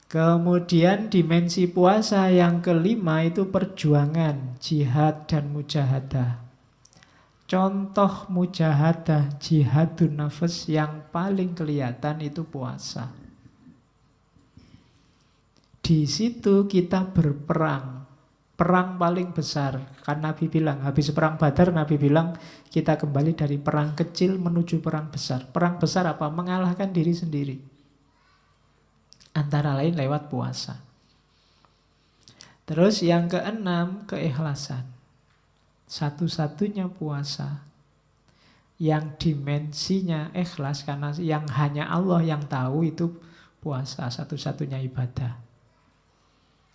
[SPEAKER 1] Kemudian dimensi puasa yang kelima itu perjuangan, jihad dan mujahadah. Contoh mujahadah, jihadun nafas yang paling kelihatan itu puasa. Di situ kita berperang. Perang paling besar. Kan Nabi bilang, habis perang Badar Nabi bilang, kita kembali dari perang kecil menuju perang besar. Perang besar apa? Mengalahkan diri sendiri. Antara lain lewat puasa. Terus yang keenam, keikhlasan. Satu-satunya puasa yang dimensinya ikhlas, karena yang hanya Allah yang tahu itu puasa, satu-satunya ibadah.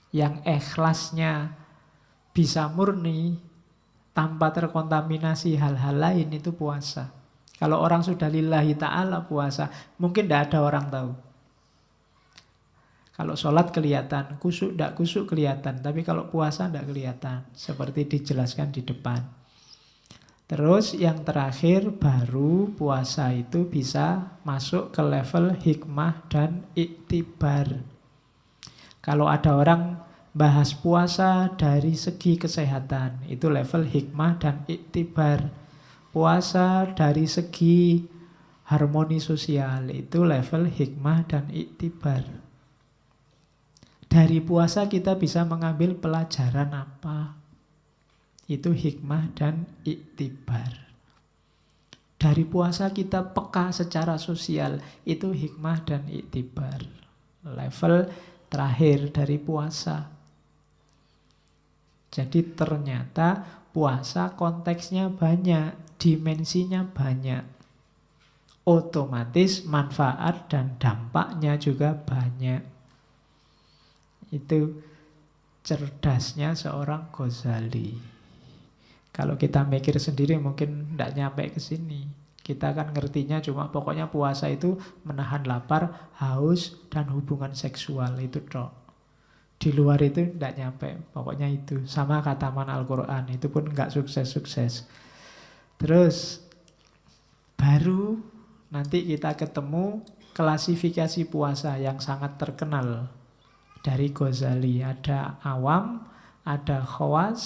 [SPEAKER 1] Yang ikhlasnya bisa murni tanpa terkontaminasi hal-hal lain itu puasa. Kalau orang sudah lillahi ta'ala puasa, mungkin tidak ada orang tahu. Kalau sholat kelihatan, kusuk tidak kusuk kelihatan. Tapi kalau puasa tidak kelihatan. Seperti dijelaskan di depan. Terus yang terakhir baru puasa itu bisa masuk ke level hikmah dan iktibar. Kalau ada orang bahas puasa dari segi kesehatan, itu level hikmah dan iktibar. Puasa dari segi harmoni sosial, itu level hikmah dan iktibar. Dari puasa kita bisa mengambil pelajaran apa? Itu hikmah dan iktibar. Dari puasa kita peka secara sosial, itu hikmah dan iktibar. Level terakhir dari puasa. Jadi ternyata puasa konteksnya banyak, dimensinya banyak. Otomatis manfaat dan dampaknya juga banyak. Itu cerdasnya seorang Ghazali. Kalau kita mikir sendiri mungkin tidak nyampe ke sini. Kita kan ngertinya cuma pokoknya puasa itu menahan lapar, haus, dan hubungan seksual. Itu tok. Di luar itu tidak nyampe. Pokoknya itu. Sama khataman Al-Quran. Itu pun nggak sukses-sukses. Terus baru nanti kita ketemu klasifikasi puasa yang sangat terkenal dari Ghazali. Ada awam, ada khawas,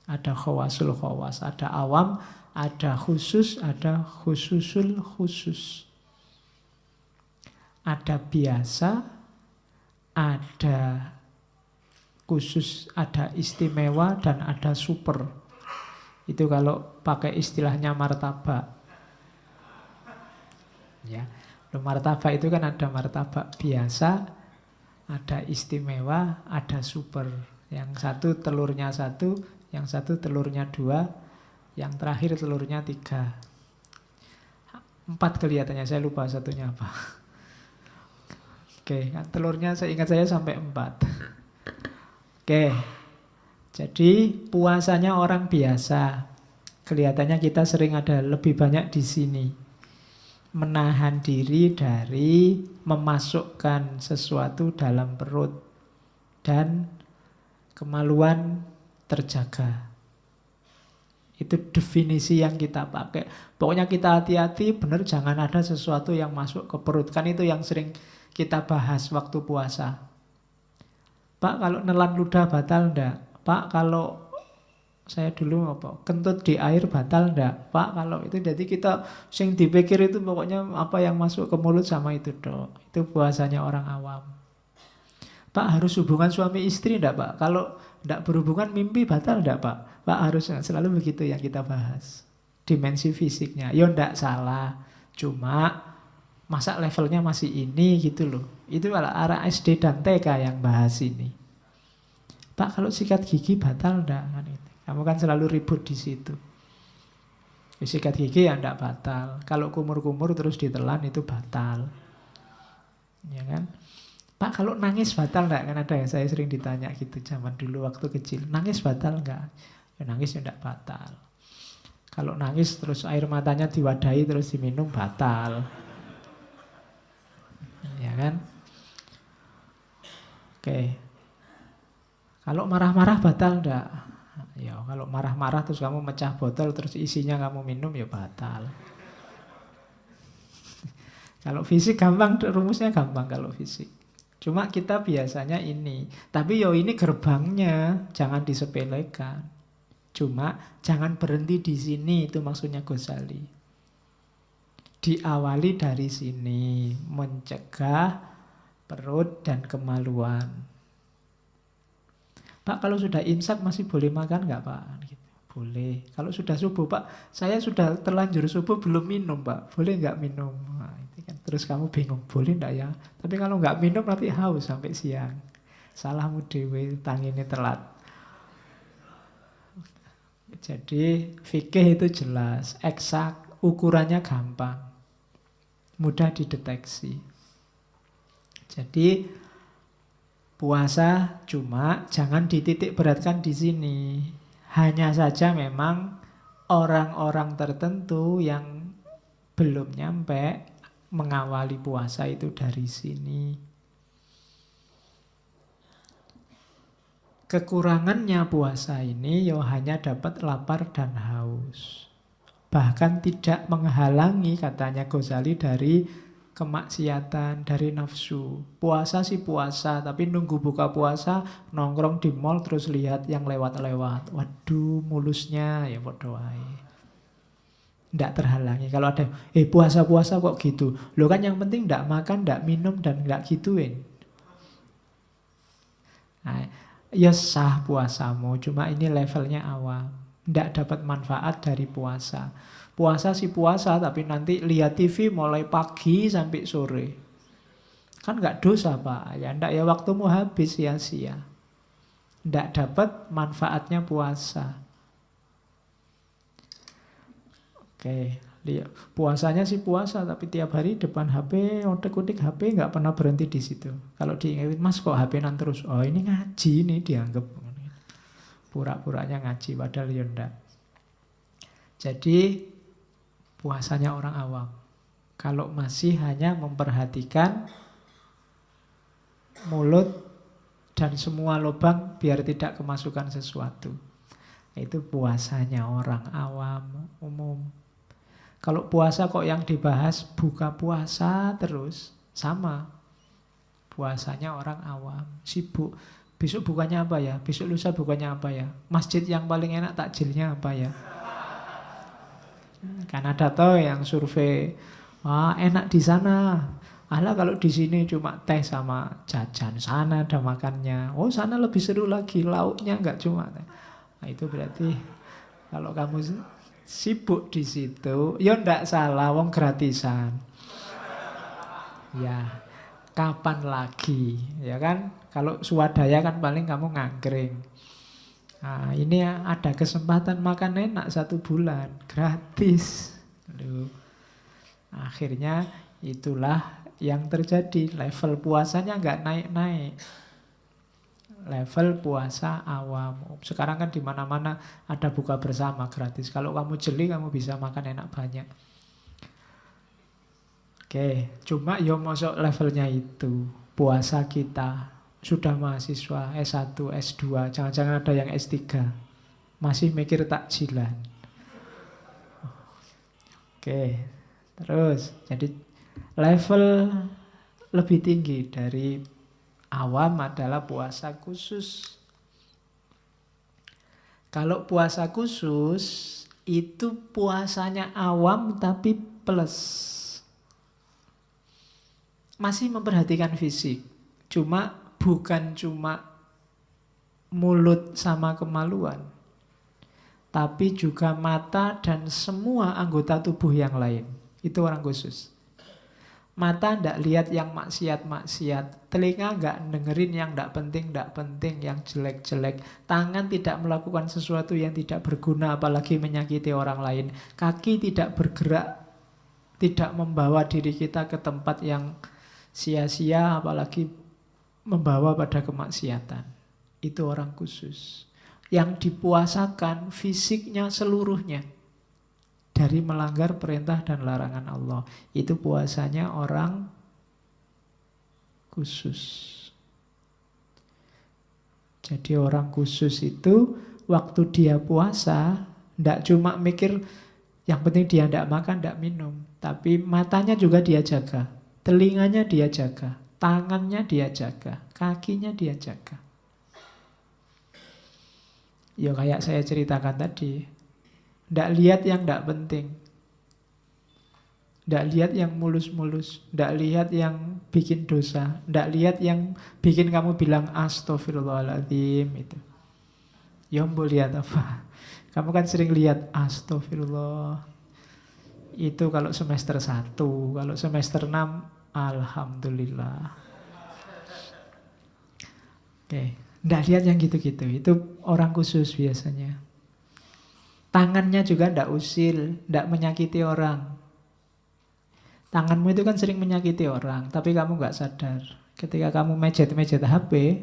[SPEAKER 1] ada khawasul khawas. Ada awam, ada khusus, ada khususul khusus. Ada biasa, ada khusus, ada istimewa, dan ada super. Itu kalau pakai istilahnya martabak. Ya, martabak itu kan ada martabak biasa, ada istimewa, ada super. Yang satu telurnya satu, yang satu telurnya dua, yang terakhir telurnya 3. 4 kelihatannya, saya lupa satunya apa. Oke, telurnya saya ingat saya sampai 4. Oke, jadi puasanya orang biasa. Kelihatannya kita sering ada lebih banyak di sini. Menahan diri dari memasukkan sesuatu dalam perut. Dan kemaluan terjaga. Itu definisi yang kita pakai. Pokoknya kita hati-hati, benar jangan ada sesuatu yang masuk ke perut. Kan itu yang sering kita bahas waktu puasa. Pak, kalau nelan ludah batal enggak? Pak, kalau saya dulu apa? Kentut di air batal enggak? Pak, kalau itu jadi kita sing dipikir itu pokoknya apa yang masuk ke mulut sama itu dok. Itu puasanya orang awam. Pak, harus hubungan suami istri enggak, Pak? Kalau enggak berhubungan mimpi batal enggak, Pak? Pak, harus selalu begitu yang kita bahas. Dimensi fisiknya. Ya enggak salah. Cuma masa levelnya masih ini gitu loh. Itu arah SD dan TK yang bahas ini. Pak, kalau sikat gigi batal enggak? Kan itu. Kamu kan selalu ribut di situ. Sikat gigi ya enggak batal. Kalau kumur-kumur terus ditelan itu batal. Ya kan? Pak, kalau nangis batal enggak? Kan ada yang saya sering ditanya gitu zaman dulu waktu kecil. Nangis batal enggak? Ya nangis ya enggak batal. Kalau nangis terus air matanya diwadahi terus diminum batal. Ya kan? Oke. Kalau marah-marah batal enggak? Ya, kalau marah-marah terus kamu mecah botol terus isinya kamu minum ya batal. Kalau fisik gampang, rumusnya gampang kalau fisik. Cuma kita biasanya ini. Tapi yo ini gerbangnya, jangan disepelekan. Cuma jangan berhenti di sini, itu maksudnya Ghazali. Diawali dari sini, mencegah perut dan kemaluan. Pak, kalau sudah imsak masih boleh makan nggak Pak? Gitu. Boleh. Kalau sudah subuh, Pak, saya sudah terlanjur subuh belum minum Pak. Boleh nggak minum? Nah, itu kan. Terus kamu bingung, boleh nggak ya? Tapi kalau nggak minum nanti haus sampai siang. Salahmu dewe, tangine telat. Jadi fikih itu jelas, eksak, ukurannya gampang, mudah dideteksi. Jadi puasa cuma jangan dititik beratkan di sini. Hanya saja memang orang-orang tertentu yang belum nyampe mengawali puasa itu dari sini. Kekurangannya puasa ini ya hanya dapat lapar dan haus. Bahkan tidak menghalangi katanya Ghazali dari kemaksiatan, dari nafsu. Puasa sih puasa, tapi nunggu buka puasa nongkrong di mall terus lihat yang lewat-lewat. Waduh, mulusnya ya bodoh aja. Tidak terhalangi. Kalau ada, puasa-puasa kok gitu. Loh kan yang penting tidak makan, tidak minum, dan tidak gituin. Nah, ya sah puasamu, cuma ini levelnya awam. Tidak dapat manfaat dari puasa. Puasa sih puasa, tapi nanti lihat TV mulai pagi sampai sore. Kan nggak dosa Pak. Ya enggak, ya waktumu habis sia-sia. Tidak dapat manfaatnya puasa. Oke, lihat. Puasanya sih puasa, tapi tiap hari depan HP, otek-otek HP nggak pernah berhenti di situ. Kalau diingetin, Mas kok HP-nan terus? Oh ini ngaji nih dianggap. Pura-puranya ngaji, padahal ya enggak. Jadi puasanya orang awam. Kalau masih hanya memperhatikan mulut dan semua lubang biar tidak kemasukan sesuatu. Itu puasanya orang awam umum. Kalau puasa kok yang dibahas buka puasa terus, sama. Puasanya orang awam, sibuk. Besok bukannya apa ya? Besok lusa bukannya apa ya? Masjid yang paling enak takjilnya apa ya? Kan ada toh yang survei, enak di sana. Alah kalau di sini cuma teh sama jajan, sana ada makannya. Oh sana lebih seru lagi, lauknya nggak cuma teh. Nah itu berarti kalau kamu sibuk di situ, ya ndak salah, wong gratisan. Ya, kapan lagi, ya kan? Kalau swadaya kan paling kamu ngangkring. Nah, ini ada kesempatan makan enak 1 bulan, gratis. Aduh. Akhirnya itulah yang terjadi. Level puasanya nggak naik-naik. Level puasa awam. Sekarang kan di mana-mana ada buka bersama gratis. Kalau kamu jeli, kamu bisa makan enak banyak. Oke, cuma ya masuk levelnya itu. Puasa kita sudah mahasiswa S1, S2, jangan-jangan ada yang S3. Masih mikir takjilan. Oke, terus jadi level lebih tinggi dari awam adalah puasa khusus. Kalau puasa khusus itu puasanya awam tapi plus. Masih memperhatikan fisik. Bukan cuma mulut sama kemaluan, tapi juga mata dan semua anggota tubuh yang lain. Itu orang khusus. Mata ndak lihat yang maksiat-maksiat, telinga nggak dengerin yang ndak penting, yang jelek-jelek, tangan tidak melakukan sesuatu yang tidak berguna, apalagi menyakiti orang lain, kaki tidak bergerak, tidak membawa diri kita ke tempat yang sia-sia, apalagi membawa pada kemaksiatan. Itu orang khusus yang dipuasakan fisiknya seluruhnya dari melanggar perintah dan larangan Allah. Itu puasanya orang khusus. Jadi orang khusus itu waktu dia puasa tidak cuma mikir yang penting dia tidak makan, tidak minum, tapi matanya juga dia jaga, telinganya dia jaga, tangannya dia jaga, kakinya dia jaga. Ya kayak saya ceritakan tadi, tidak lihat yang tidak penting, tidak lihat yang mulus-mulus, tidak lihat yang bikin dosa, tidak lihat yang bikin kamu bilang astagfirullahaladzim itu. Ya mau lihat apa? Kamu kan sering lihat astagfirullah. Itu kalau semester 1, kalau semester 6 alhamdulillah. Oke, tidak lihat yang gitu-gitu. Itu orang khusus biasanya. Tangannya juga tidak usil, tidak menyakiti orang. Tanganmu itu kan sering menyakiti orang, tapi kamu nggak sadar. Ketika kamu mejet-mejet HP,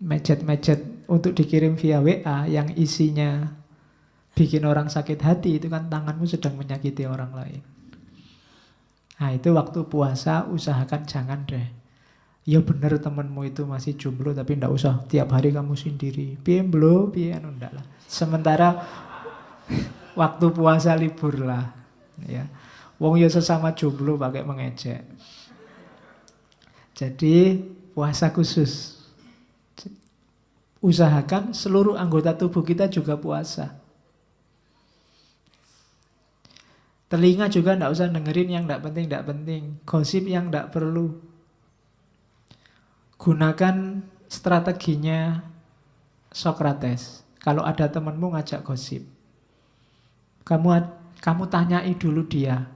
[SPEAKER 1] mejet-mejet untuk dikirim via WA yang isinya bikin orang sakit hati, itu kan tanganmu sedang menyakiti orang lain. Nah itu waktu puasa usahakan jangan deh. Ya bener temenmu itu masih jomblo, tapi ndak usah tiap hari kamu sendiri. Piye mblo, piye anu ndak lah. Sementara waktu puasa libur lah, ya. Wong ya sesama jomblo pakai mengejek. Jadi puasa khusus. Usahakan seluruh anggota tubuh kita juga puasa. Telinga juga ndak usah dengerin yang ndak penting, gosip yang ndak perlu. Gunakan strateginya Socrates. Kalau ada temanmu ngajak gosip, kamu tanyai dulu dia.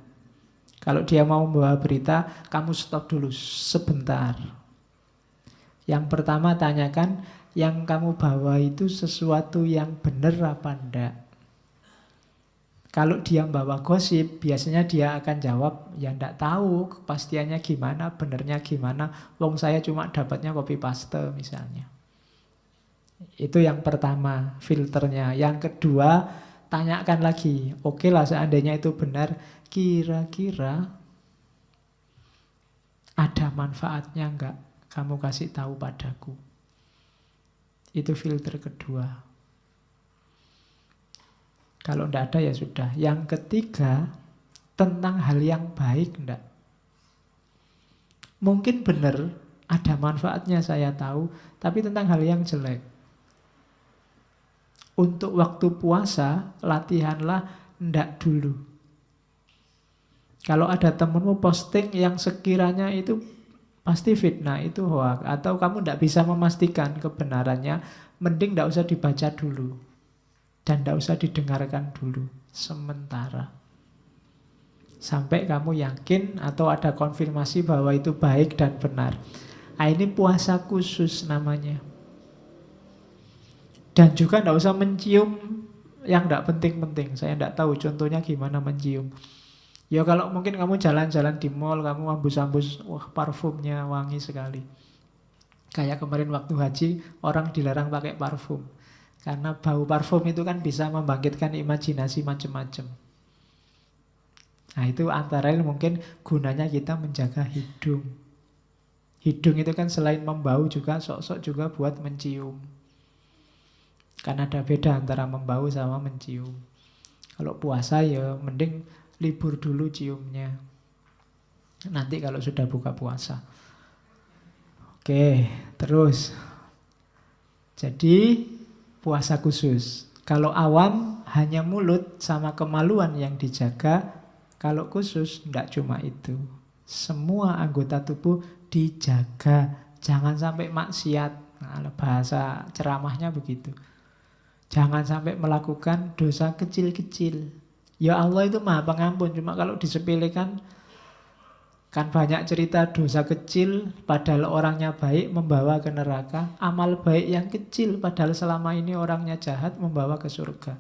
[SPEAKER 1] Kalau dia mau membawa berita, kamu stop dulu sebentar. Yang pertama tanyakan, yang kamu bawa itu sesuatu yang benar apa enggak? Kalau dia membawa gosip, biasanya dia akan jawab, ya enggak tahu kepastiannya gimana, benernya gimana. Wong saya cuma dapatnya copy paste misalnya. Itu yang pertama, filternya. Yang kedua, tanyakan lagi. Oke lah seandainya itu benar, kira-kira ada manfaatnya enggak? Kamu kasih tahu padaku. Itu filter kedua. Kalau enggak ada ya sudah. Yang ketiga, tentang hal yang baik enggak? Mungkin benar, ada manfaatnya saya tahu, tapi tentang hal yang jelek. Untuk waktu puasa, latihanlah enggak dulu. Kalau ada temenmu posting yang sekiranya itu pasti fitnah, itu hoax, atau kamu enggak bisa memastikan kebenarannya, mending enggak usah dibaca dulu. Dan tidak usah didengarkan dulu sementara. Sampai kamu yakin atau ada konfirmasi bahwa itu baik dan benar. Nah, ini puasa khusus namanya. Dan juga tidak usah mencium yang tidak penting-penting. Saya tidak tahu contohnya gimana mencium. Ya kalau mungkin kamu jalan-jalan di mall, kamu hembus-hembus, wah parfumnya wangi sekali. Kayak kemarin waktu haji, orang dilarang pakai parfum. Karena bau parfum itu kan bisa membangkitkan imajinasi macam-macam. Nah itu antara lain mungkin gunanya kita menjaga hidung. Hidung itu kan selain membau juga sok-sok juga buat mencium. Karena ada beda antara membau sama mencium. Kalau puasa ya mending libur dulu ciumnya. Nanti kalau sudah buka puasa. Oke, terus. Jadi puasa khusus. Kalau awam hanya mulut sama kemaluan yang dijaga. Kalau khusus tidak cuma itu. Semua anggota tubuh dijaga. Jangan sampai maksiat. Nah, bahasa ceramahnya begitu. Jangan sampai melakukan dosa kecil-kecil. Ya Allah itu maha pengampun. Cuma kalau disepelekan Kan banyak cerita dosa kecil padahal orangnya baik membawa ke neraka. Amal baik yang kecil padahal selama ini orangnya jahat membawa ke surga.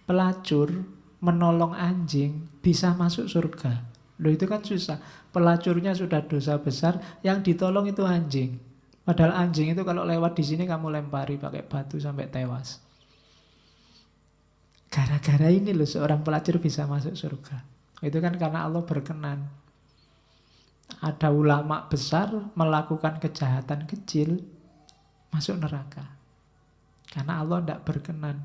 [SPEAKER 1] Pelacur menolong anjing bisa masuk surga. Loh itu kan susah. Pelacurnya sudah dosa besar, yang ditolong itu anjing. Padahal anjing itu kalau lewat di sini kamu lempari pakai batu sampai tewas. Gara-gara ini loh seorang pelacur bisa masuk surga. Itu kan karena Allah berkenan. Ada ulama besar melakukan kejahatan kecil masuk neraka karena Allah tidak berkenan.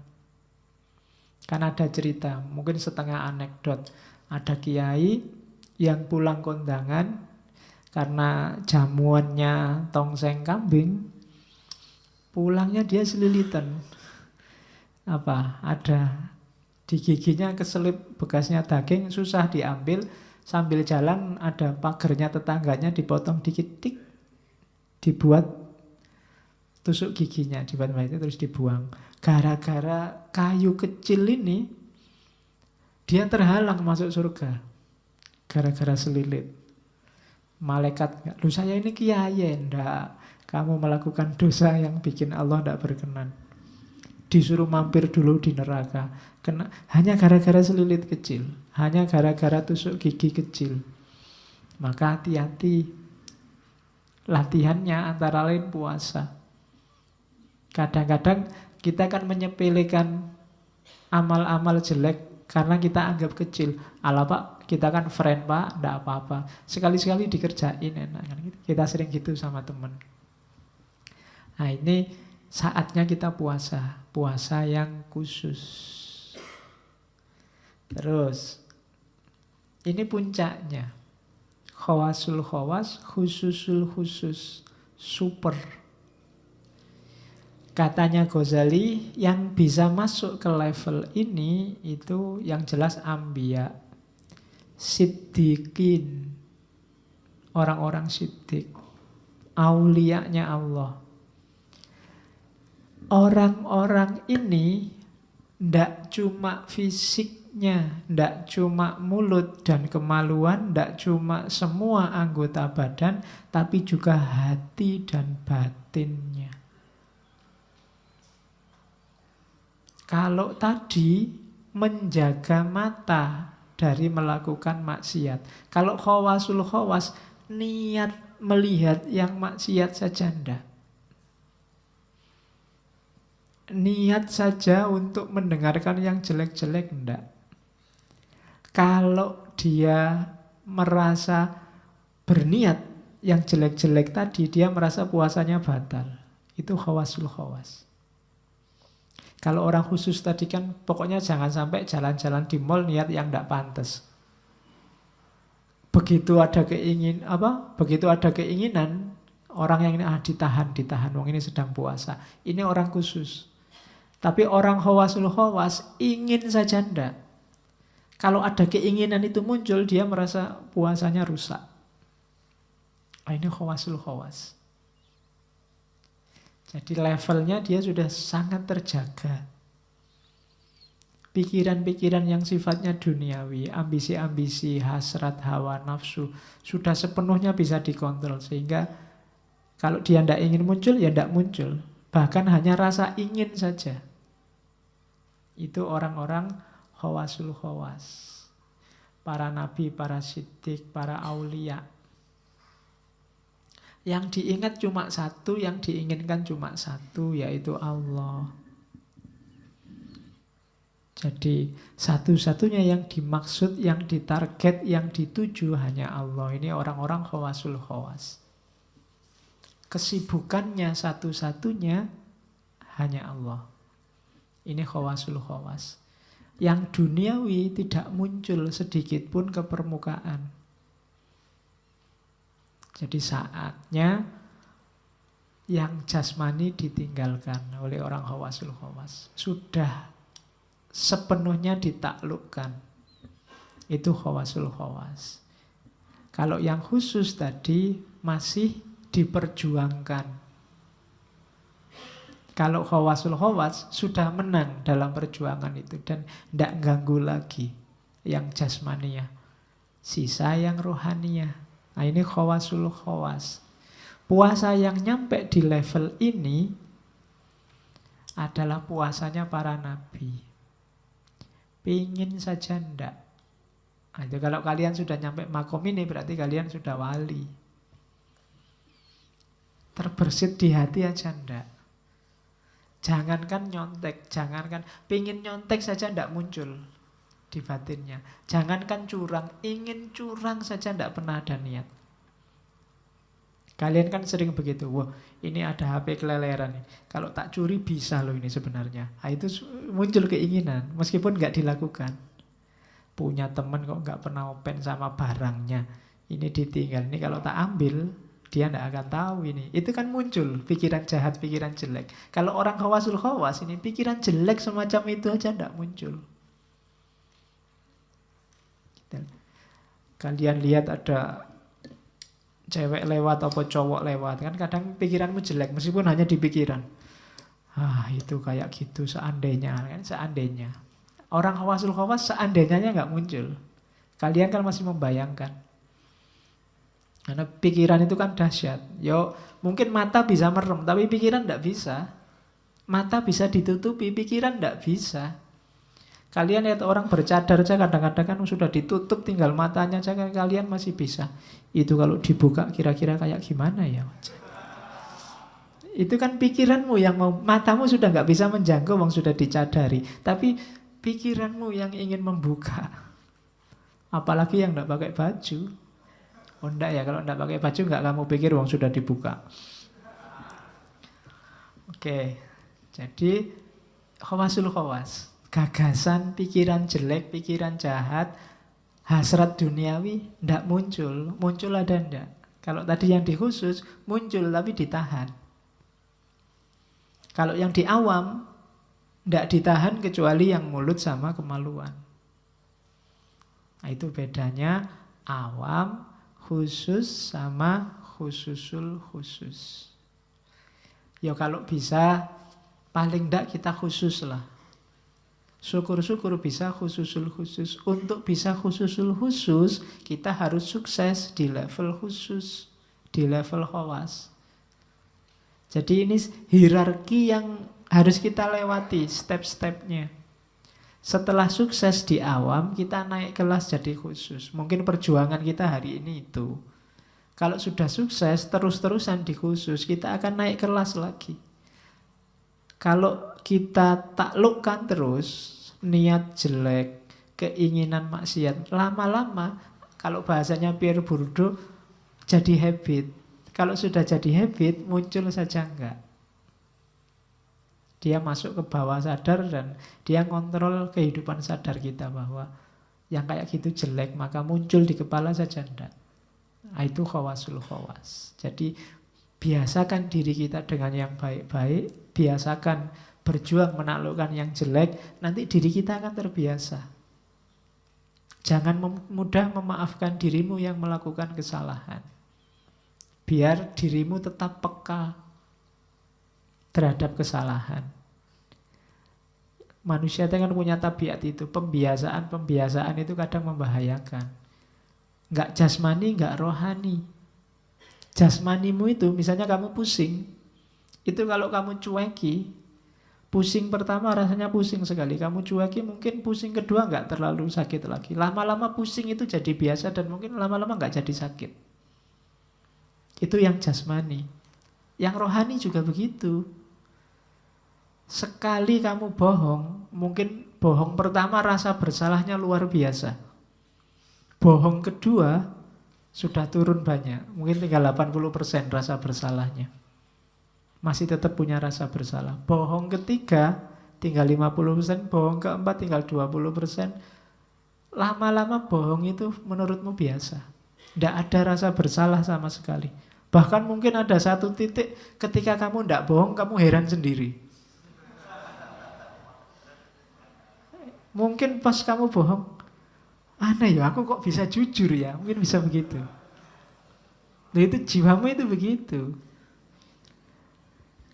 [SPEAKER 1] Kan ada cerita, mungkin setengah anekdot. Ada kiai yang pulang kondangan karena jamuannya tongseng kambing, pulangnya dia selilitan. Ada di giginya keselip bekasnya daging, susah diambil. Sambil jalan ada pagernya tetangganya dipotong dikit, dibuat tusuk giginya, dibuat itu terus dibuang. Gara-gara kayu kecil ini dia terhalang masuk surga. Gara-gara selilit. Malaikat, lu saya ini kiai, enggak. Kamu melakukan dosa yang bikin Allah enggak berkenan. Disuruh mampir dulu di neraka. Hanya gara-gara selilit kecil, hanya gara-gara tusuk gigi kecil. Maka hati-hati. Latihannya antara lain puasa. Kadang-kadang kita kan menyepelekan amal-amal jelek karena kita anggap kecil. Alah Pak, kita kan friend Pak, enggak apa-apa. Sekali-sekali dikerjain enak. Kita sering gitu sama teman. Nah ini saatnya kita puasa. Puasa yang khusus. Terus ini puncaknya. Khawasul khawas, khususul khusus. Super. Katanya Ghazali, yang bisa masuk ke level ini itu yang jelas anbiya, siddiqin, orang-orang siddiq, auliyanya Allah. Orang-orang ini ndak cuma fisiknya, ndak cuma mulut dan kemaluan, ndak cuma semua anggota badan, tapi juga hati dan batinnya. Kalau tadi menjaga mata dari melakukan maksiat. Kalau khawasul khawas, niat melihat yang maksiat saja ndak. Niat saja untuk mendengarkan yang jelek-jelek enggak. Kalau dia merasa berniat yang jelek-jelek tadi, dia merasa puasanya batal. Itu khawasul khawas. Kalau orang khusus tadi kan pokoknya jangan sampai jalan-jalan di mall niat yang enggak pantas. Begitu ada keinginan orang yang ini ditahan, wong ini sedang puasa. Ini orang khusus. Tapi orang khawasul khawas ingin saja ndak. Kalau ada keinginan itu muncul, dia merasa puasanya rusak. Ini khawasul khawas. Jadi levelnya dia sudah sangat terjaga. Pikiran-pikiran yang sifatnya duniawi, ambisi-ambisi, hasrat, hawa, nafsu, sudah sepenuhnya bisa dikontrol. Sehingga kalau dia ndak ingin muncul, ya ndak muncul. Bahkan hanya rasa ingin saja. Itu orang-orang khawasul khawas. Para nabi, para siddiq, para aulia. Yang diingat cuma satu, yang diinginkan cuma satu, yaitu Allah. Jadi satu-satunya yang dimaksud, yang ditarget, yang dituju hanya Allah. Ini orang-orang khawasul khawas. Kesibukannya satu-satunya hanya Allah. Ini khawasul khawas. Yang duniawi tidak muncul sedikit pun ke permukaan. Jadi saatnya yang jasmani ditinggalkan oleh orang khawasul khawas. Sudah sepenuhnya ditaklukkan. Itu khawasul khawas. Kalau yang khusus tadi masih diperjuangkan. Kalau khawasul khawas sudah menang dalam perjuangan itu dan tidak ganggu lagi yang jasmania. Sisa yang rohania. Nah ini khawasul khawas. Puasa yang nyampe di level ini adalah puasanya para nabi. Pingin saja ndak. Nah, itu kalau kalian sudah nyampe makom ini berarti kalian sudah wali. Terbersit di hati aja ndak. Jangankan nyontek, jangankan pingin nyontek saja ndak muncul di batinnya. Jangankan curang, ingin curang saja ndak pernah ada niat. Kalian kan sering begitu, wah ini ada HP keleleran nih. Kalau tak curi bisa loh ini sebenarnya. Nah, itu muncul keinginan, meskipun nggak dilakukan. Punya teman kok nggak pernah open sama barangnya. Ini ditinggal, ini kalau tak ambil, dia nggak akan tahu ini. Itu kan muncul pikiran jahat, pikiran jelek. Kalau orang khawasul khawas, ini pikiran jelek semacam itu aja nggak muncul. Kalian lihat ada cewek lewat atau cowok lewat, kan kadang pikiranmu jelek meskipun hanya di pikiran. Ah itu kayak gitu seandainya, kan seandainya. Orang khawasul khawas seandainya nggak muncul. Kalian kan masih membayangkan. Karena pikiran itu kan dahsyat. Yo mungkin mata bisa merem, tapi pikiran nggak bisa. Mata bisa ditutupi, pikiran nggak bisa. Kalian lihat orang bercadar saja kadang-kadang kan sudah ditutup, tinggal matanya saja kalian masih bisa. Itu kalau dibuka kira-kira kayak gimana ya? Itu kan pikiranmu yang mau, matamu sudah nggak bisa menjangkau, wong sudah dicadari. Tapi pikiranmu yang ingin membuka. Apalagi yang nggak pakai baju. Oh enggak ya, kalau nggak pakai baju nggak kamu pikir wong sudah dibuka. Oke, jadi khawasul khawas. Gagasan, pikiran jelek, pikiran jahat, hasrat duniawi ndak muncul. Muncul ada ndak? Kalau tadi yang di khusus muncul tapi ditahan. Kalau yang di awam ndak ditahan kecuali yang mulut sama kemaluan. Nah, itu bedanya awam, khusus sama khususul khusus. Ya kalau bisa paling ndak kita khusus lah. Syukur-syukur bisa khususul khusus. Untuk bisa khususul khusus, kita harus sukses di level khusus, di level khawas. Jadi ini hierarki yang harus kita lewati, step-stepnya. Setelah sukses di awam, kita naik kelas jadi khusus. Mungkin perjuangan kita hari ini itu. Kalau sudah sukses, terus-terusan di khusus, kita akan naik kelas lagi. Kalau kita taklukkan terus niat jelek, keinginan maksiat, lama-lama kalau bahasanya Pierre Bourdieu jadi habit. Kalau sudah jadi habit, muncul saja enggak. Dia masuk ke bawah sadar dan dia kontrol kehidupan sadar kita bahwa yang kayak gitu jelek, maka muncul di kepala saja enggak. Nah, itu khawasul khawas. Jadi biasakan diri kita dengan yang baik-baik, biasakan berjuang menaklukkan yang jelek, nanti diri kita akan terbiasa. Jangan mudah memaafkan dirimu yang melakukan kesalahan. Biar dirimu tetap peka terhadap kesalahan. Manusia itu kan punya tabiat itu, pembiasaan itu kadang membahayakan. Nggak jasmani, nggak rohani. Jasmanimu itu, misalnya kamu pusing, itu kalau kamu cueki, pusing pertama rasanya pusing sekali, kamu cueki mungkin pusing kedua nggak terlalu sakit lagi. Lama-lama pusing itu jadi biasa dan mungkin lama-lama nggak jadi sakit. Itu yang jasmani. Yang rohani juga begitu. Sekali kamu bohong, mungkin bohong pertama rasa bersalahnya luar biasa. Bohong kedua sudah turun banyak, mungkin tinggal 80% rasa bersalahnya. Masih tetap punya rasa bersalah. Bohong ketiga tinggal 50%, bohong keempat tinggal 20%. Lama-lama bohong itu menurutmu biasa. Tidak ada rasa bersalah sama sekali. Bahkan mungkin ada satu titik ketika kamu tidak bohong, kamu heran sendiri. Mungkin pas kamu bohong, aneh ya, aku kok bisa jujur ya, mungkin bisa begitu. Nah itu jiwamu itu begitu.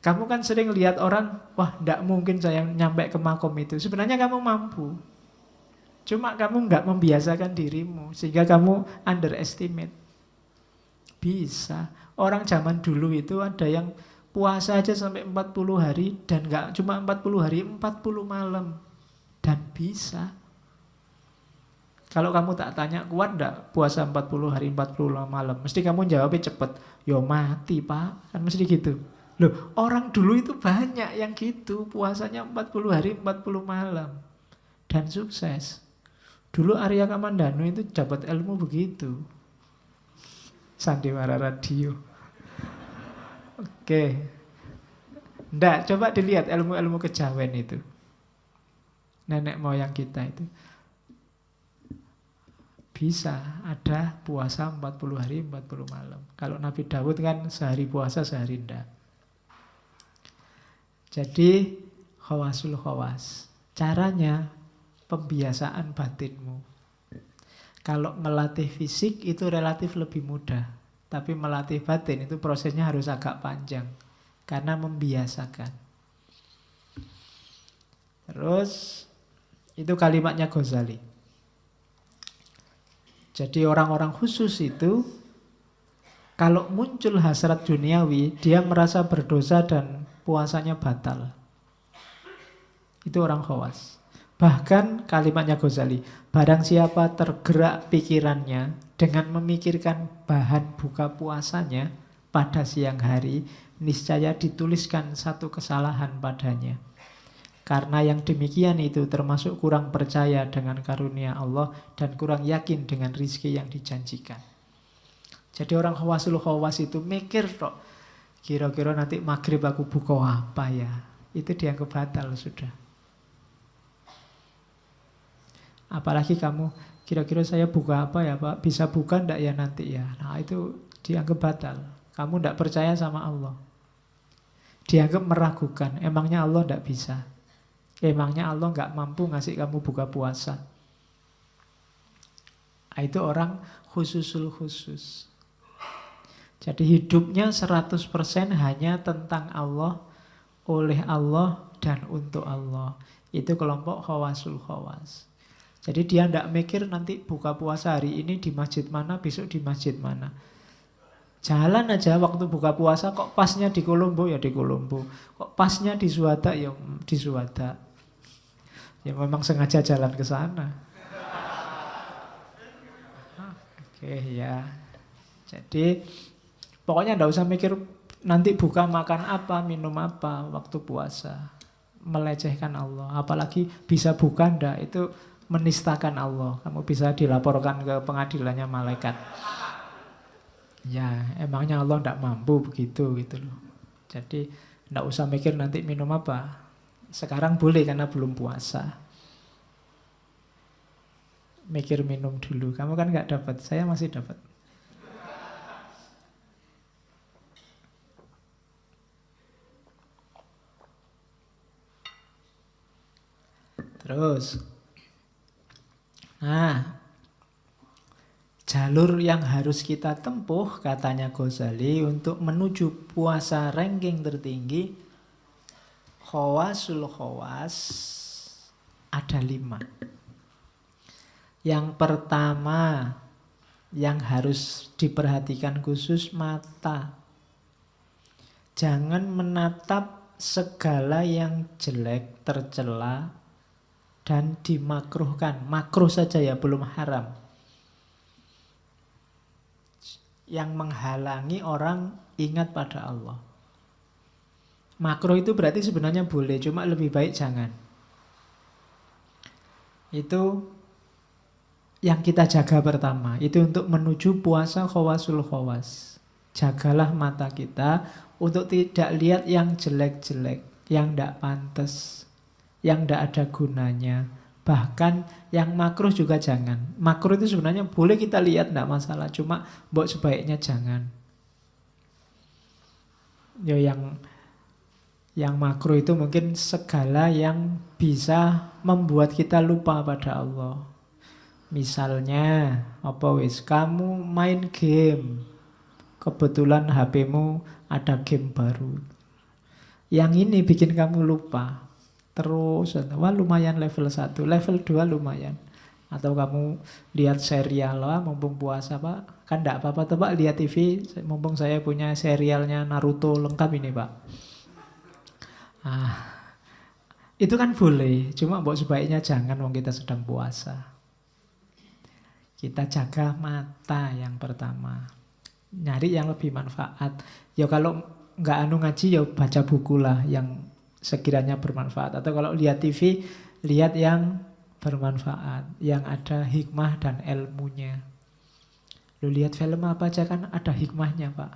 [SPEAKER 1] Kamu kan sering lihat orang, wah tidak mungkin saya nyampe ke makom itu. Sebenarnya kamu mampu. Cuma kamu nggak membiasakan dirimu, sehingga kamu underestimate. Bisa. Orang zaman dulu itu ada yang puasa aja sampai 40 hari. Dan gak cuma 40 hari, 40 malam. Dan bisa. Kalau kamu tak tanya, kuat gak puasa 40 hari, 40 malam? Mesti kamu jawabnya cepet. Yo mati pak. Kan mesti gitu. Loh, orang dulu itu banyak yang gitu. Puasanya 40 hari, 40 malam. Dan sukses. Dulu Arya Kamandanu itu dapat ilmu begitu. Sandiwara Radio. Oke. Nggak, coba dilihat ilmu-ilmu kejawen itu. Nenek moyang kita itu. Bisa ada puasa 40 hari, 40 malam. Kalau Nabi Daud kan sehari puasa, sehari enggak. Jadi, khawasul khawas. Caranya, pembiasaan batinmu. Kalau melatih fisik itu relatif lebih mudah. Tapi melatih batin itu prosesnya harus agak panjang. Karena membiasakan. Terus, itu kalimatnya Ghazali. Jadi orang-orang khusus itu, kalau muncul hasrat duniawi, dia merasa berdosa dan puasanya batal. Itu orang khawas. Bahkan kalimatnya Ghazali, barang siapa tergerak pikirannya dengan memikirkan bahan buka puasanya pada siang hari, niscaya dituliskan satu kesalahan padanya. Karena yang demikian itu termasuk kurang percaya dengan karunia Allah dan kurang yakin dengan rizki yang dijanjikan. Jadi orang khawasul khawas itu mikir kok, kira-kira nanti maghrib aku buka apa ya? Itu dianggap batal sudah. Apalagi kamu, kira-kira saya buka apa ya Pak? Bisa buka enggak ya nanti ya? Nah itu dianggap batal. Kamu enggak percaya sama Allah. Dianggap meragukan. Emangnya Allah enggak bisa? Emangnya Allah enggak mampu ngasih kamu buka puasa? Nah, itu orang khususul khusus. Jadi hidupnya 100% hanya tentang Allah, oleh Allah, dan untuk Allah. Itu kelompok khawasul khawas. Jadi dia tidak mikir nanti buka puasa hari ini di masjid mana, besok di masjid mana. Jalan aja waktu buka puasa, kok pasnya di Kolombo ya di Kolombo. Kok pasnya di Suwada ya di Suwada. Ya memang sengaja jalan ke sana. Oke ya. Jadi pokoknya tidak usah mikir nanti buka makan apa, minum apa waktu puasa. Melecehkan Allah. Apalagi bisa buka ndak, itu menistakan Allah. Kamu bisa dilaporkan ke pengadilannya malaikat. Ya, emangnya Allah tidak mampu begitu gitu loh. Jadi tidak usah mikir nanti minum apa. Sekarang boleh karena belum puasa. Mikir minum dulu. Kamu kan nggak dapat, saya masih dapat. Terus, nah, jalur yang harus kita tempuh, katanya Ghazali, untuk menuju puasa ranking tertinggi, khawasul khawas, ada 5. Yang pertama, yang harus diperhatikan khusus, mata. Jangan menatap segala yang jelek, tercela, dan dimakruhkan. Makruh saja ya, belum haram. Yang menghalangi orang ingat pada Allah. Makruh itu berarti sebenarnya boleh, cuma lebih baik jangan. Itu yang kita jaga pertama. Itu untuk menuju puasa khawasul khawas. Jagalah mata kita untuk tidak lihat yang jelek-jelek, yang tidak pantas, yang tidak ada gunanya. Bahkan yang makruh juga jangan. Makruh itu sebenarnya boleh kita lihat, tidak masalah. Cuma mbok sebaiknya jangan. Ya yang makruh itu mungkin segala yang bisa membuat kita lupa pada Allah. Misalnya, apa wis kamu main game, kebetulan HP-mu ada game baru. Yang ini bikin kamu lupa. Terus, wah lumayan level 1, level 2 lumayan. Atau kamu lihat serial lah, mumpung puasa Pak. Kan enggak apa-apa tuh Pak, lihat TV. Mumpung saya punya serialnya Naruto lengkap ini Pak. Ah, itu kan boleh. Cuma mbok sebaiknya jangan wong kita sedang puasa. Kita jaga mata yang pertama. Nyari yang lebih manfaat. Ya kalau nggak ngaji ya baca buku lah yang sekiranya bermanfaat. Atau kalau lihat TV, lihat yang bermanfaat, yang ada hikmah dan ilmunya. Lu lihat film apa aja kan ada hikmahnya Pak.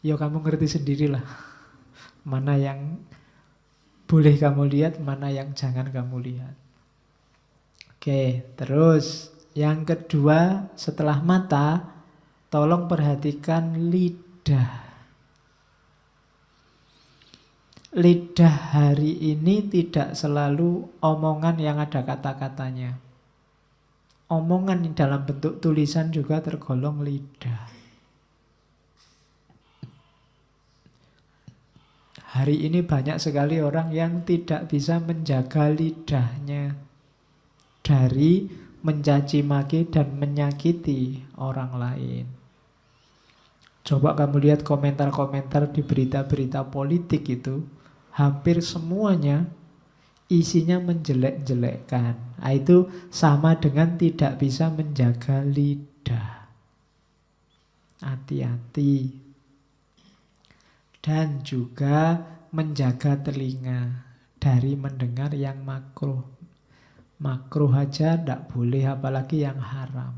[SPEAKER 1] Ya kamu ngerti sendirilah. Mana yang boleh kamu lihat, mana yang jangan kamu lihat. Oke, terus yang kedua setelah mata, tolong perhatikan lidah. Lidah hari ini tidak selalu omongan yang ada kata-katanya. Omongan dalam bentuk tulisan juga tergolong lidah. Hari ini banyak sekali orang yang tidak bisa menjaga lidahnya dari mencaci maki dan menyakiti orang lain. Coba kamu lihat komentar-komentar di berita-berita politik itu, hampir semuanya isinya menjelek-jelekkan. Nah, itu sama dengan tidak bisa menjaga lidah. Hati-hati. Dan juga menjaga telinga dari mendengar yang makruh. Makruh aja tidak boleh, apalagi yang haram.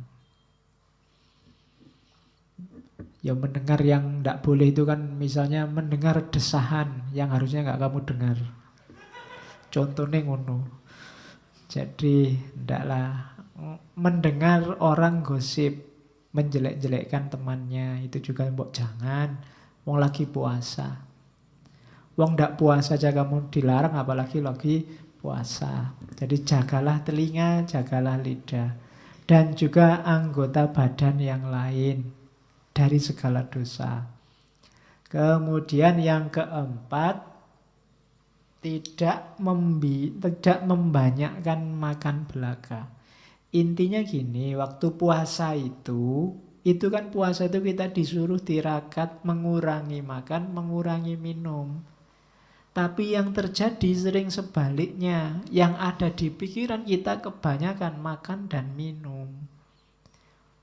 [SPEAKER 1] Ya mendengar yang tidak boleh itu kan misalnya mendengar desahan yang harusnya nggak kamu dengar. Contohnya ngono. Jadi ndaklah mendengar orang gosip, menjelek-jelekkan temannya, itu juga mbok jangan. Wong lagi puasa. Wong ndak puasa aja kamu dilarang, apalagi lagi puasa. Jadi jagalah telinga, jagalah lidah. Dan juga anggota badan yang lain dari segala dosa. Kemudian yang keempat, tidak membanyakkan makan belaka. Intinya gini, waktu puasa itu kan puasa itu kita disuruh tirakat mengurangi makan, mengurangi minum. Tapi yang terjadi sering sebaliknya. Yang ada di pikiran kita kebanyakan makan dan minum.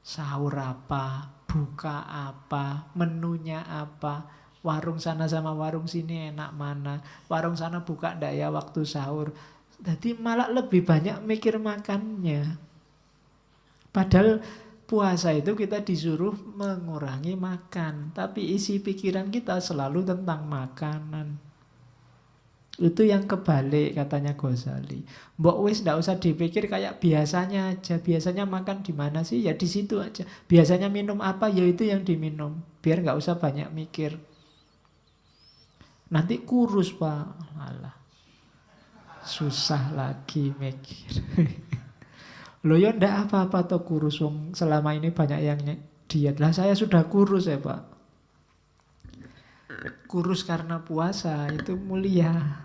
[SPEAKER 1] Sahur apa, buka apa, menunya apa, warung sana sama warung sini enak mana, warung sana buka ndak ya waktu sahur. Jadi malah lebih banyak mikir makannya. Padahal puasa itu kita disuruh mengurangi makan, tapi isi pikiran kita selalu tentang makanan. Itu yang kebalik katanya Ghazali. Mbok wis ndak usah dipikir kayak biasanya aja. Biasanya makan di mana sih? Ya di situ aja. Biasanya minum apa? Ya itu yang diminum. Biar nggak usah banyak mikir. Nanti kurus Pak. Alah. Susah lagi mikir. Loh ya ndak apa-apa toh kurus. Selama ini banyak yang diet. Lah saya sudah kurus ya Pak. Kurus karena puasa itu mulia.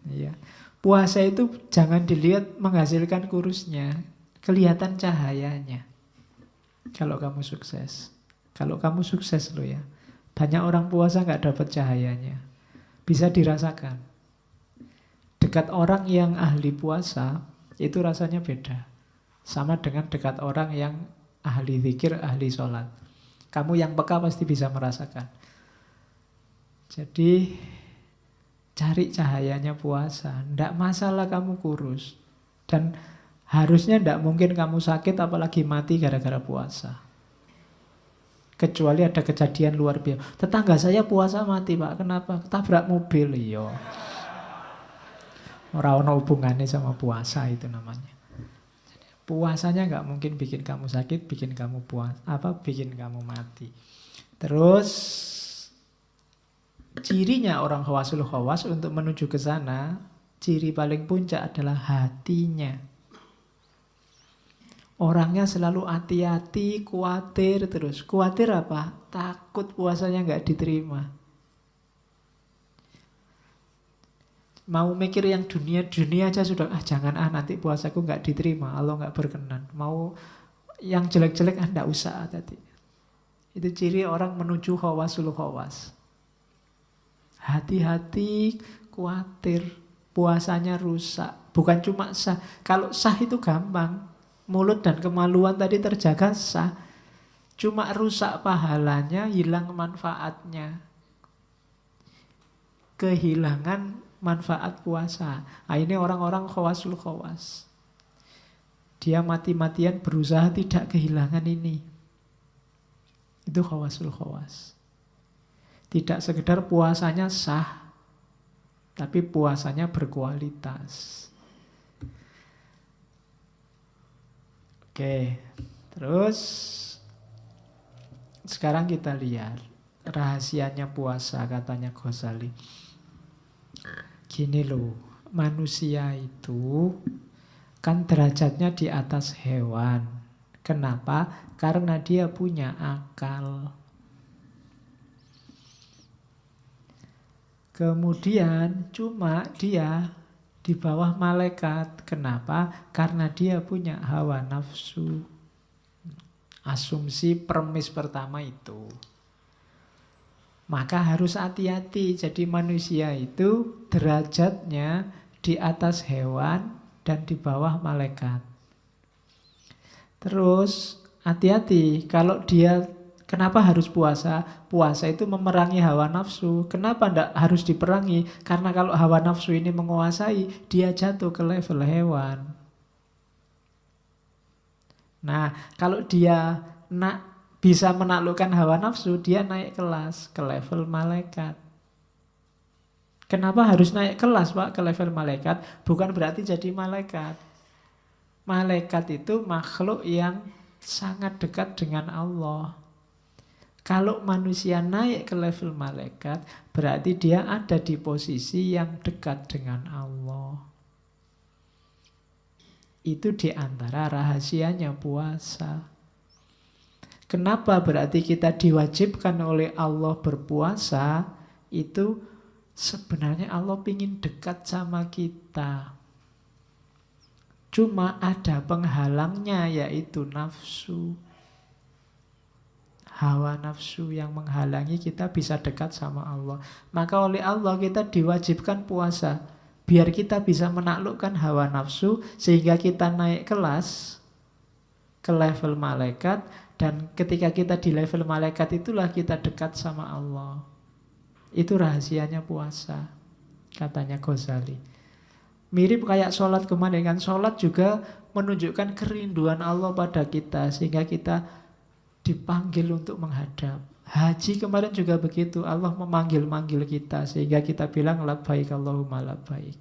[SPEAKER 1] Ya. Puasa itu jangan dilihat menghasilkan kurusnya, kelihatan cahayanya. Kalau kamu sukses. Kalau kamu sukses loh ya. Banyak orang puasa nggak dapat cahayanya. Bisa dirasakan. Dekat orang yang ahli puasa itu rasanya beda. Sama dengan dekat orang yang ahli zikir, ahli sholat. Kamu yang peka pasti bisa merasakan. Jadi cari cahayanya puasa. Tidak masalah kamu kurus. Dan harusnya tidak mungkin kamu sakit apalagi mati gara-gara puasa. Kecuali ada kejadian luar biasa. Tetangga saya puasa mati Pak. Kenapa? Tabrak mobil. Iya. Ora ono hubungannya sama puasa itu namanya. Puasanya nggak mungkin bikin kamu sakit, bikin kamu bikin kamu mati. Terus cirinya orang khawasul khawas untuk menuju ke sana, ciri paling puncak adalah hatinya. Orangnya selalu hati-hati, khawatir terus. Khawatir apa? Takut puasanya nggak diterima. Mau mikir yang dunia aja sudah, jangan nanti puasaku nggak diterima, Allah nggak berkenan. Mau yang jelek-jelek nggak usah tadi. Itu ciri orang menuju khawasul khawas. Hati-hati, khawatir puasanya rusak. Bukan cuma sah. Kalau sah itu gampang, mulut dan kemaluan tadi terjaga sah. Cuma rusak pahalanya, hilang manfaatnya. Kehilangan manfaat puasa. Nah, ini orang-orang khawasul khawas. Dia mati-matian berusaha tidak kehilangan ini. Itu khawasul khawas. Tidak sekedar puasanya sah, tapi puasanya berkualitas. Oke, terus sekarang kita lihat rahasianya puasa, katanya Ghazali. Gini loh, manusia itu kan derajatnya di atas hewan. Kenapa? Karena dia punya akal. Kemudian cuma dia di bawah malaikat. Kenapa? Karena dia punya hawa nafsu. Asumsi premis pertama itu. Maka harus hati-hati. Jadi manusia itu derajatnya di atas hewan dan di bawah malaikat. Terus hati-hati kalau dia, kenapa harus puasa? Puasa itu memerangi hawa nafsu. Kenapa tidak harus diperangi? Karena kalau hawa nafsu ini menguasai, dia jatuh ke level hewan. Nah, kalau dia bisa menaklukkan hawa nafsu, dia naik kelas ke level malaikat. Kenapa harus naik kelas, Pak, ke level malaikat? Bukan berarti jadi malaikat. Malaikat itu makhluk yang sangat dekat dengan Allah. Kalau manusia naik ke level malaikat, berarti dia ada di posisi yang dekat dengan Allah. Itu di antara rahasianya puasa. Kenapa berarti kita diwajibkan oleh Allah berpuasa? Itu sebenarnya Allah ingin dekat sama kita. Cuma ada penghalangnya, yaitu nafsu. Hawa nafsu yang menghalangi kita bisa dekat sama Allah. Maka oleh Allah kita diwajibkan puasa, biar kita bisa menaklukkan hawa nafsu, sehingga kita naik kelas ke level malaikat. Dan ketika kita di level malaikat itulah kita dekat sama Allah. Itu rahasianya puasa, katanya Ghazali. Mirip kayak sholat kemarin kan. Sholat juga menunjukkan kerinduan Allah pada kita, sehingga kita dipanggil untuk menghadap. Haji kemarin juga begitu. Allah memanggil-manggil kita, sehingga kita bilang labbaik Allahumma labbaik.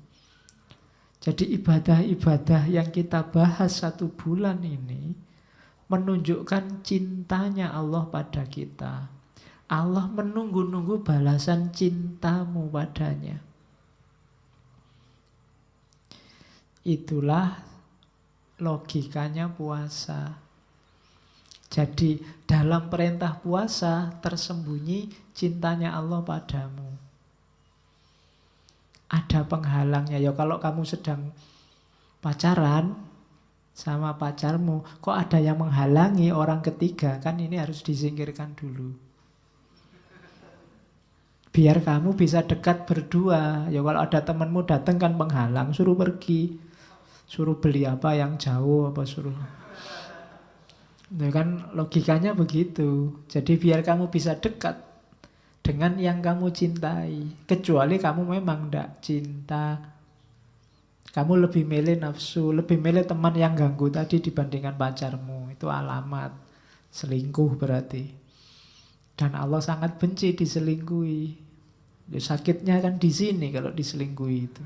[SPEAKER 1] Jadi ibadah-ibadah yang kita bahas 1 bulan ini menunjukkan cintanya Allah pada kita. Allah menunggu-nunggu balasan cintamu padanya. Itulah logikanya puasa. Jadi dalam perintah puasa tersembunyi cintanya Allah padamu. Ada penghalangnya. Ya kalau kamu sedang pacaran sama pacarmu, kok ada yang menghalangi orang ketiga, kan ini harus disingkirkan dulu. Biar kamu bisa dekat berdua. Ya kalau ada temanmu datang kan penghalang, suruh pergi. Suruh beli apa yang jauh, apa suruh. Ya kan logikanya begitu. Jadi biar kamu bisa dekat dengan yang kamu cintai. Kecuali kamu memang tidak cinta, kamu lebih milih nafsu, lebih milih teman yang ganggu tadi dibandingkan pacarmu. Itu alamat selingkuh berarti. Dan Allah sangat benci diselingkuhi. Ya, sakitnya kan di sini kalau diselingkuhi itu.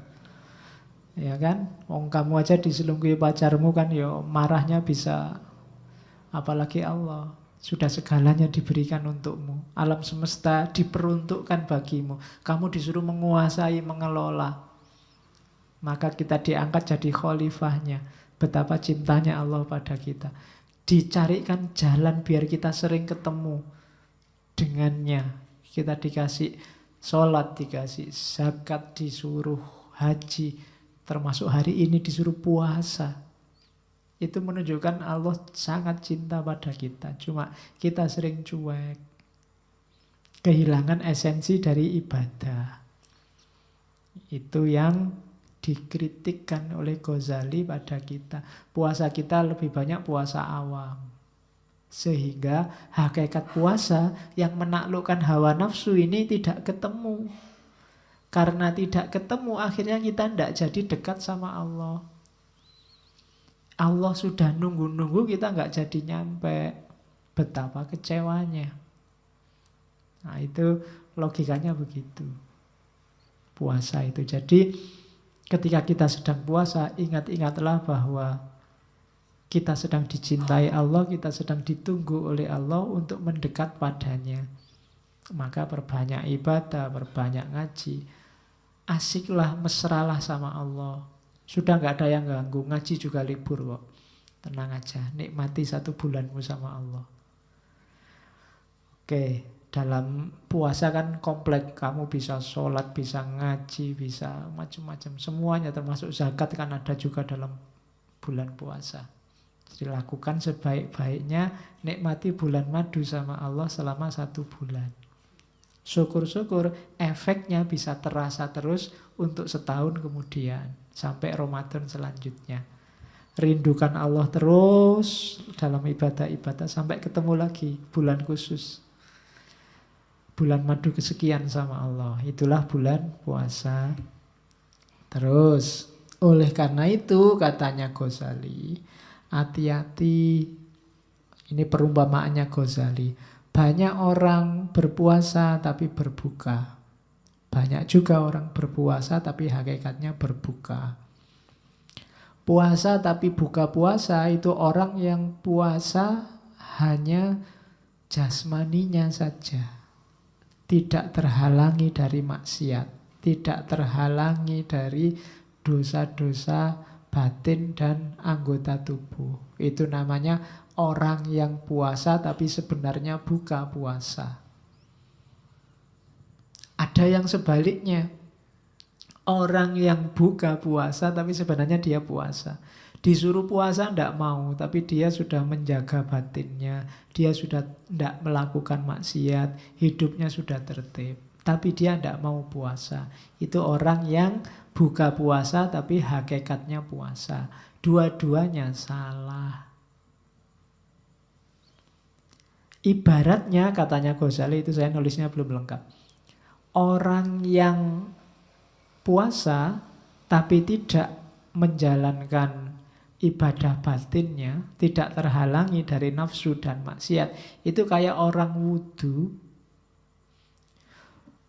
[SPEAKER 1] Ya kan? Wong kamu aja diselingkuhi pacarmu kan ya marahnya bisa, apalagi Allah. Sudah segalanya diberikan untukmu. Alam semesta diperuntukkan bagimu. Kamu disuruh menguasai, mengelola. Maka kita diangkat jadi khalifahnya. Betapa cintanya Allah pada kita. Dicarikan jalan biar kita sering ketemu dengannya. Kita dikasih sholat, dikasih zakat, disuruh haji, termasuk hari ini disuruh puasa. Itu menunjukkan Allah sangat cinta pada kita. Cuma kita sering cuek, kehilangan esensi dari ibadah. Itu yang dikritikkan oleh Ghazali pada kita. Puasa kita lebih banyak puasa awam. Sehingga hakikat puasa yang menaklukkan hawa nafsu ini tidak ketemu. Karena tidak ketemu, akhirnya kita tidak jadi dekat sama Allah. Allah sudah nunggu-nunggu, kita nggak jadi nyampe. Betapa kecewanya. Nah itu logikanya begitu. Puasa itu. Jadi ketika kita sedang puasa, ingat-ingatlah bahwa kita sedang dicintai Allah, kita sedang ditunggu oleh Allah untuk mendekat padanya. Maka perbanyak ibadah, perbanyak ngaji. Asiklah, mesralah sama Allah. Sudah nggak ada yang ganggu, ngaji juga libur kok. Tenang aja, nikmati 1 bulanmu sama Allah. Oke, dalam puasa kan komplek. Kamu bisa sholat, bisa ngaji, bisa macam-macam. Semuanya termasuk zakat kan ada juga dalam bulan puasa. Jadi lakukan sebaik-baiknya, nikmati bulan madu sama Allah selama 1 bulan. Syukur-syukur efeknya bisa terasa terus untuk setahun kemudian. Sampai Ramadan selanjutnya. Rindukan Allah terus dalam ibadah-ibadah sampai ketemu lagi bulan khusus. Bulan madu kesekian sama Allah. Itulah bulan puasa. Terus, oleh karena itu katanya Ghazali, hati-hati, ini perumpamaannya Ghazali. Banyak orang berpuasa tapi berbuka. Banyak juga orang berpuasa tapi hakikatnya berbuka. Puasa tapi buka puasa itu orang yang puasa hanya jasmaninya saja. Tidak terhalangi dari maksiat. Tidak terhalangi dari dosa-dosa batin dan anggota tubuh. Itu namanya orang yang puasa tapi sebenarnya buka puasa. Ada yang sebaliknya. Orang yang buka puasa tapi sebenarnya dia puasa. Disuruh puasa tidak mau, tapi dia sudah menjaga batinnya. Dia sudah tidak melakukan maksiat. Hidupnya sudah tertib. Tapi dia tidak mau puasa. Itu orang yang buka puasa tapi hakikatnya puasa. Dua-duanya salah. Ibaratnya katanya Ghazali, itu saya nulisnya belum lengkap. Orang yang puasa tapi tidak menjalankan ibadah batinnya, tidak terhalangi dari nafsu dan maksiat, itu kayak orang wudhu.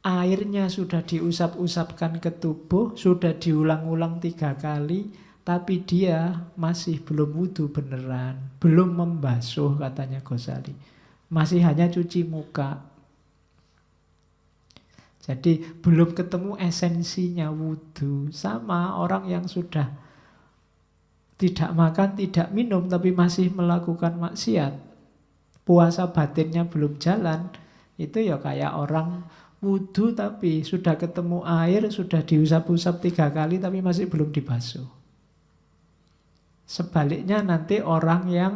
[SPEAKER 1] Airnya sudah diusap-usapkan ke tubuh, sudah diulang-ulang 3 kali, tapi dia masih belum wudhu beneran, belum membasuh katanya Ghazali. Masih hanya cuci muka. Jadi belum ketemu esensinya wudhu. Sama orang yang sudah tidak makan, tidak minum, tapi masih melakukan maksiat. Puasa batinnya belum jalan. Itu ya kayak orang wudhu tapi sudah ketemu air, sudah diusap-usap 3 kali, tapi masih belum dibasuh. Sebaliknya nanti orang yang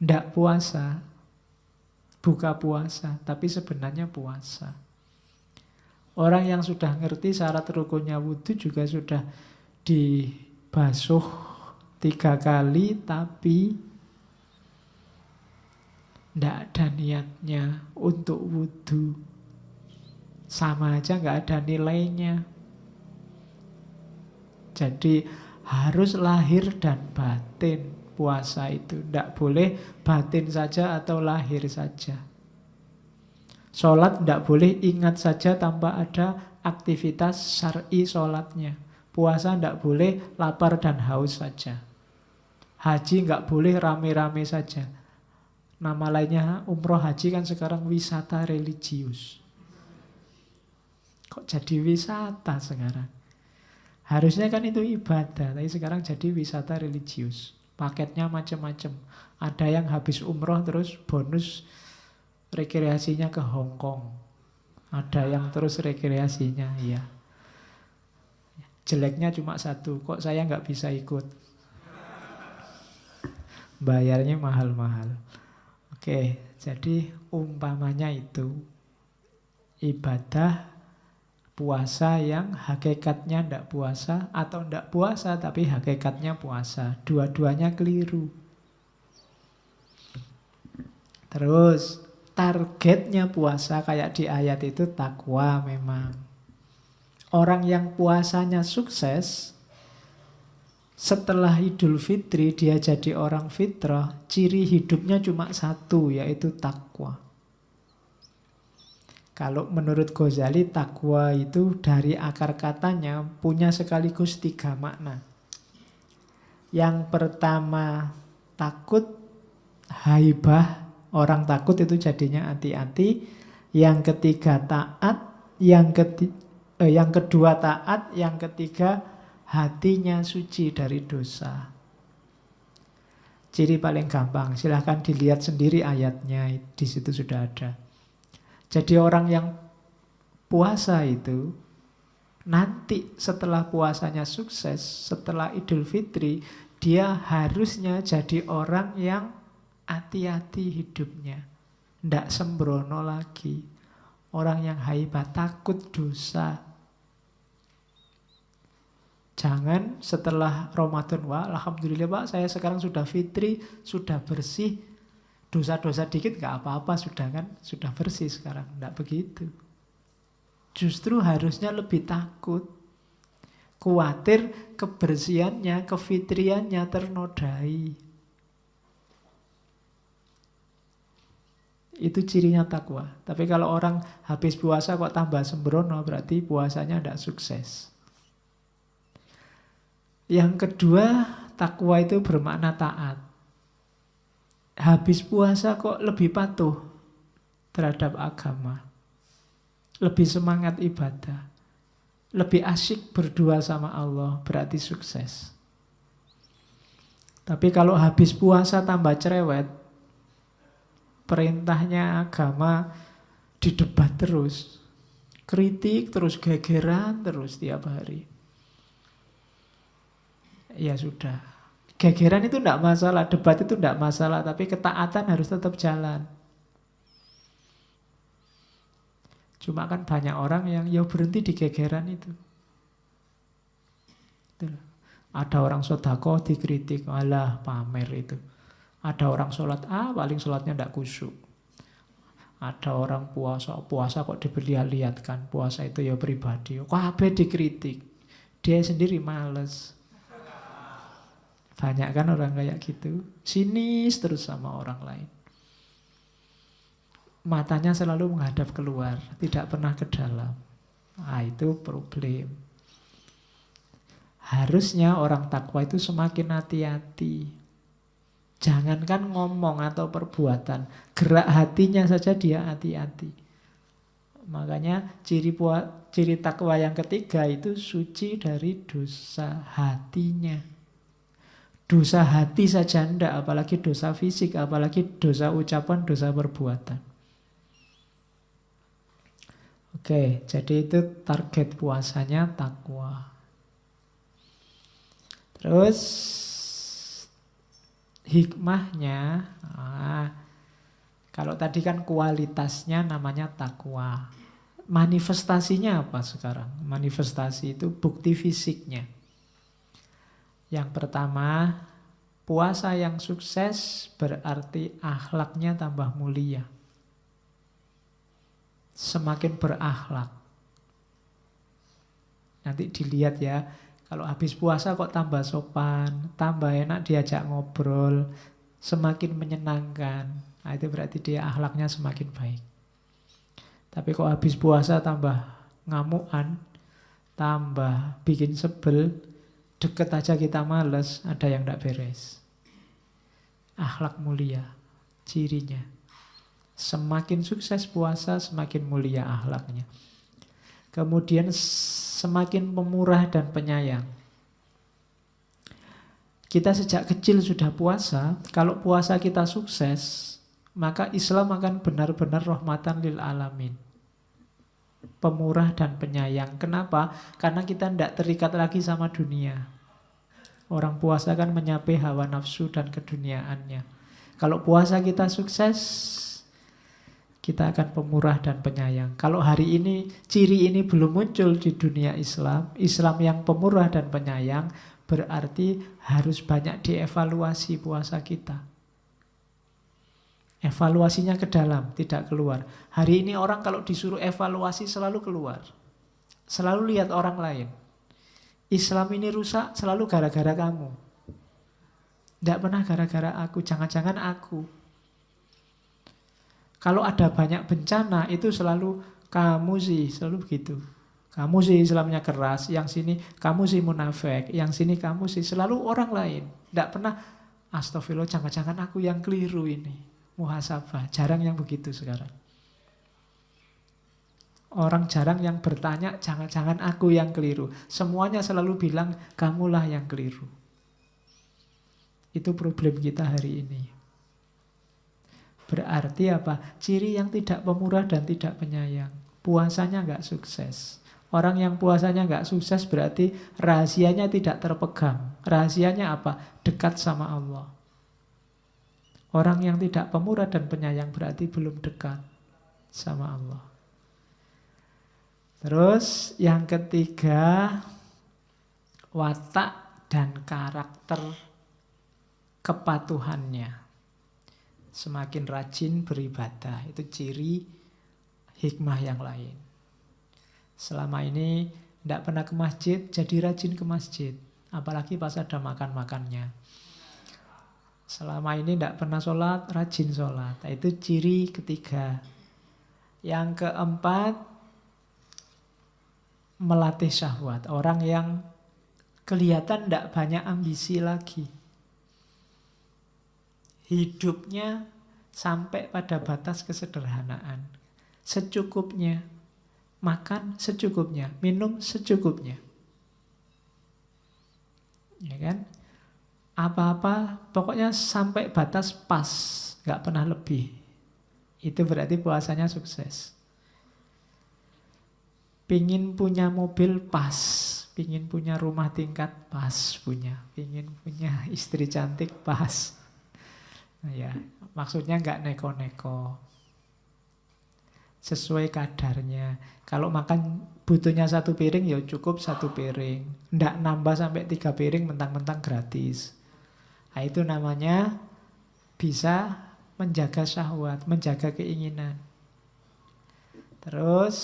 [SPEAKER 1] tidak puasa, buka puasa, tapi sebenarnya puasa. Orang yang sudah ngerti syarat rukunnya wudhu juga sudah dibasuh 3 kali, tapi tidak ada niatnya untuk wudhu. Sama aja nggak ada nilainya. Jadi harus lahir dan batin. Puasa itu tidak boleh batin saja atau lahir saja. Sholat tidak boleh ingat saja tanpa ada aktivitas syar'i sholatnya. Puasa tidak boleh lapar dan haus saja. Haji nggak boleh rame-rame saja. Nama lainnya umroh haji kan sekarang wisata religius. Kok jadi wisata sekarang? Harusnya kan itu ibadah, tapi sekarang jadi wisata religius. Paketnya macam-macam. Ada yang habis umroh terus bonus rekreasinya ke Hong Kong. Ada yang terus rekreasinya, ya. Jeleknya cuma satu, kok saya nggak bisa ikut? Bayarnya mahal-mahal. Oke, jadi umpamanya itu ibadah puasa yang hakikatnya ndak puasa atau ndak puasa tapi hakikatnya puasa. Dua-duanya keliru. Terus targetnya puasa kayak di ayat itu takwa memang. Orang yang puasanya sukses setelah Idul Fitri dia jadi orang fitrah, ciri hidupnya cuma satu, yaitu takwa. Kalau menurut Ghazali, takwa itu dari akar katanya punya sekaligus 3 makna. Yang pertama takut, haibah, orang takut itu jadinya hati-hati. Yang ketiga taat, yang kedua taat, yang ketiga hatinya suci dari dosa. Ciri paling gampang, silahkan dilihat sendiri ayatnya, di situ sudah ada. Jadi orang yang puasa itu, nanti setelah puasanya sukses, setelah Idul Fitri, dia harusnya jadi orang yang hati-hati hidupnya. Tidak sembrono lagi. Orang yang haibah, takut dosa. Jangan setelah Ramadan, wah alhamdulillah Pak, saya sekarang sudah fitri, sudah bersih, dosa-dosa dikit gak apa-apa, sudah kan, sudah bersih sekarang. Tidak begitu. Justru harusnya lebih takut. Khawatir kebersihannya, kefitriannya ternodai. Itu cirinya takwa. Tapi kalau orang habis puasa kok tambah sembrono, berarti puasanya tidak sukses. Yang kedua, takwa itu bermakna taat. Habis puasa kok lebih patuh terhadap agama. Lebih semangat ibadah. Lebih asyik berdua sama Allah, berarti sukses. Tapi kalau habis puasa tambah cerewet, perintahnya agama didebat terus. Kritik terus, gegeran terus tiap hari. Ya sudah, gegeran itu tidak masalah, debat itu tidak masalah, tapi ketaatan harus tetap jalan. Cuma kan banyak orang yang ya berhenti di gegeran itu. Ada orang sedekah dikritik, alah pamer itu. Ada orang sholat, paling sholatnya tidak khusyuk. Ada orang puasa kok diperlihatkan, puasa itu ya pribadi. Kabeh dikritik, dia sendiri males. Banyak kan orang kayak gitu, sinis terus sama orang lain. Matanya selalu menghadap keluar, tidak pernah ke dalam. Itu problem. Harusnya orang takwa itu semakin hati-hati. Jangankan ngomong atau perbuatan, gerak hatinya saja dia hati-hati. Makanya ciri takwa yang ketiga itu suci dari dosa hatinya. Dosa hati saja enggak, apalagi dosa fisik, apalagi dosa ucapan, dosa perbuatan. Oke, jadi itu target puasanya takwa. Terus hikmahnya, kalau tadi kan kualitasnya namanya takwa. Manifestasinya apa sekarang? Manifestasi itu bukti fisiknya. Yang pertama, puasa yang sukses berarti akhlaknya tambah mulia. Semakin berakhlak. Nanti dilihat ya, kalau habis puasa kok tambah sopan, tambah enak diajak ngobrol, semakin menyenangkan. Itu berarti dia akhlaknya semakin baik. Tapi kok habis puasa tambah ngamukan, tambah bikin sebel, deket aja kita males, ada yang tidak beres. Akhlak mulia, cirinya. Semakin sukses puasa, semakin mulia akhlaknya. Kemudian semakin pemurah dan penyayang. Kita sejak kecil sudah puasa, kalau puasa kita sukses, maka Islam akan benar-benar rahmatan lil alamin. pemurah dan penyayang. Kenapa? Karena kita tidak terikat lagi sama dunia. Orang puasa kan menyapai hawa nafsu dan keduniaannya. Kalau puasa kita sukses, kita akan pemurah dan penyayang. Kalau hari ini ciri ini belum muncul di dunia Islam, Islam yang pemurah dan penyayang, berarti harus banyak dievaluasi puasa kita. Evaluasinya ke dalam, tidak keluar. Hari ini orang kalau disuruh evaluasi selalu keluar. Selalu lihat orang lain. Islam ini rusak selalu gara-gara kamu. Tidak pernah gara-gara aku, jangan-jangan aku. Kalau ada banyak bencana itu selalu kamu sih, selalu begitu. Kamu sih Islamnya keras, yang sini kamu sih munafik, yang sini kamu sih, selalu orang lain. Tidak pernah, astagfirullah, jangan-jangan aku yang keliru ini. Muhasabah, jarang yang begitu sekarang. Orang jarang yang bertanya, jangan-jangan aku yang keliru. Semuanya selalu bilang, kamulah yang keliru. Itu problem kita hari ini. Berarti apa? Ciri yang tidak pemurah dan tidak penyayang. Puasanya nggak sukses. Orang yang puasanya nggak sukses berarti rahasianya tidak terpegang. Rahasianya apa? Dekat sama Allah. Orang yang tidak pemurah dan penyayang berarti belum dekat sama Allah. Terus yang ketiga, watak dan karakter kepatuhannya. Semakin rajin beribadah, itu ciri hikmah yang lain. Selama ini tidak pernah ke masjid, jadi rajin ke masjid. Apalagi pas ada makan-makannya. Selama ini tidak pernah sholat, rajin sholat. Itu ciri ketiga. Yang keempat, melatih syahwat. Orang yang kelihatan tidak banyak ambisi lagi. Hidupnya sampai pada batas kesederhanaan. Secukupnya. Makan secukupnya. Minum secukupnya. Ya kan? Apa-apa, pokoknya sampai batas pas, nggak pernah lebih. Itu berarti puasanya sukses. Pingin punya mobil pas, pingin punya rumah tingkat pas punya, pingin punya istri cantik pas. Nah ya, maksudnya nggak neko-neko, sesuai kadarnya. Kalau makan butuhnya 1 piring, ya cukup 1 piring. Nggak nambah sampai 3 piring mentang-mentang gratis. Nah, itu namanya bisa menjaga syahwat, menjaga keinginan. Terus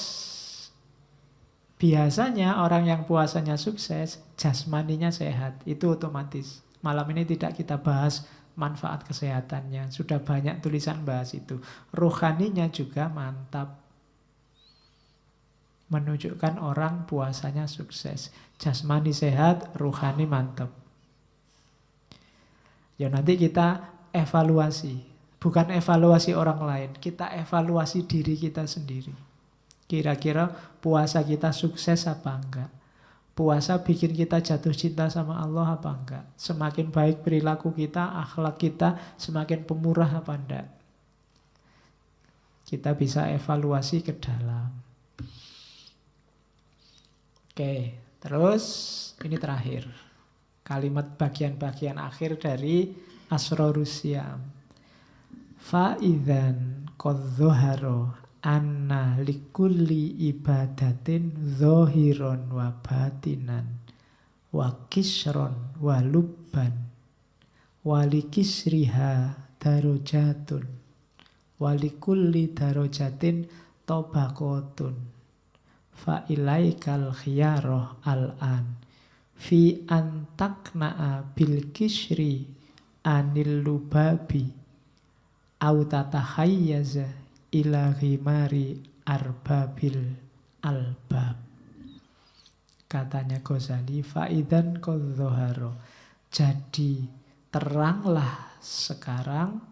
[SPEAKER 1] biasanya orang yang puasanya sukses, jasmaninya sehat, itu otomatis. Malam ini tidak kita bahas manfaat kesehatannya, sudah banyak tulisan bahas itu. Rohaninya juga mantap. Menunjukkan orang puasanya sukses. Jasmani sehat, rohani mantap. Ya nanti kita evaluasi. Bukan evaluasi orang lain, kita evaluasi diri kita sendiri. Kira-kira puasa kita sukses apa enggak? Puasa bikin kita jatuh cinta sama Allah apa enggak? Semakin baik perilaku kita, akhlak kita, semakin pemurah apa enggak? Kita bisa evaluasi ke dalam. Oke, terus ini terakhir. Kalimat bagian-bagian akhir dari Asrorus Syam. Fa'idzan qad dhahara anna likulli ibadatin zahiron wa batinan wa kisron wa lubban wa likisriha darajatun wa likulli darajatin tabaqatun fa ilaikal khiyarah al-an fi antakna'a bil kisri anil lubabi au tatahayyaza ila ghimari arbabil albab. Katanya Ghazali, faidan kodzoharo. Jadi teranglah sekarang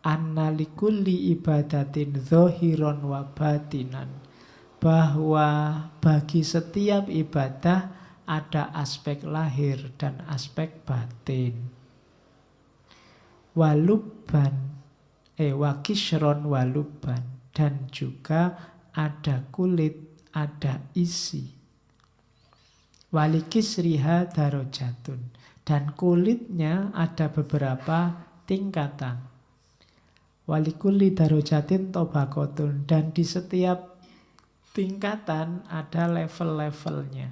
[SPEAKER 1] annalikulli ibadatin zohiron wa batinan, bahwa bagi setiap ibadah ada aspek lahir dan aspek batin. Walubban wakishron walubban, dan juga ada kulit, ada isi. Walikisriha darajatun. Dan kulitnya ada beberapa tingkatan. Walikulli darajatin tobakotun. Dan di setiap tingkatan ada level-levelnya.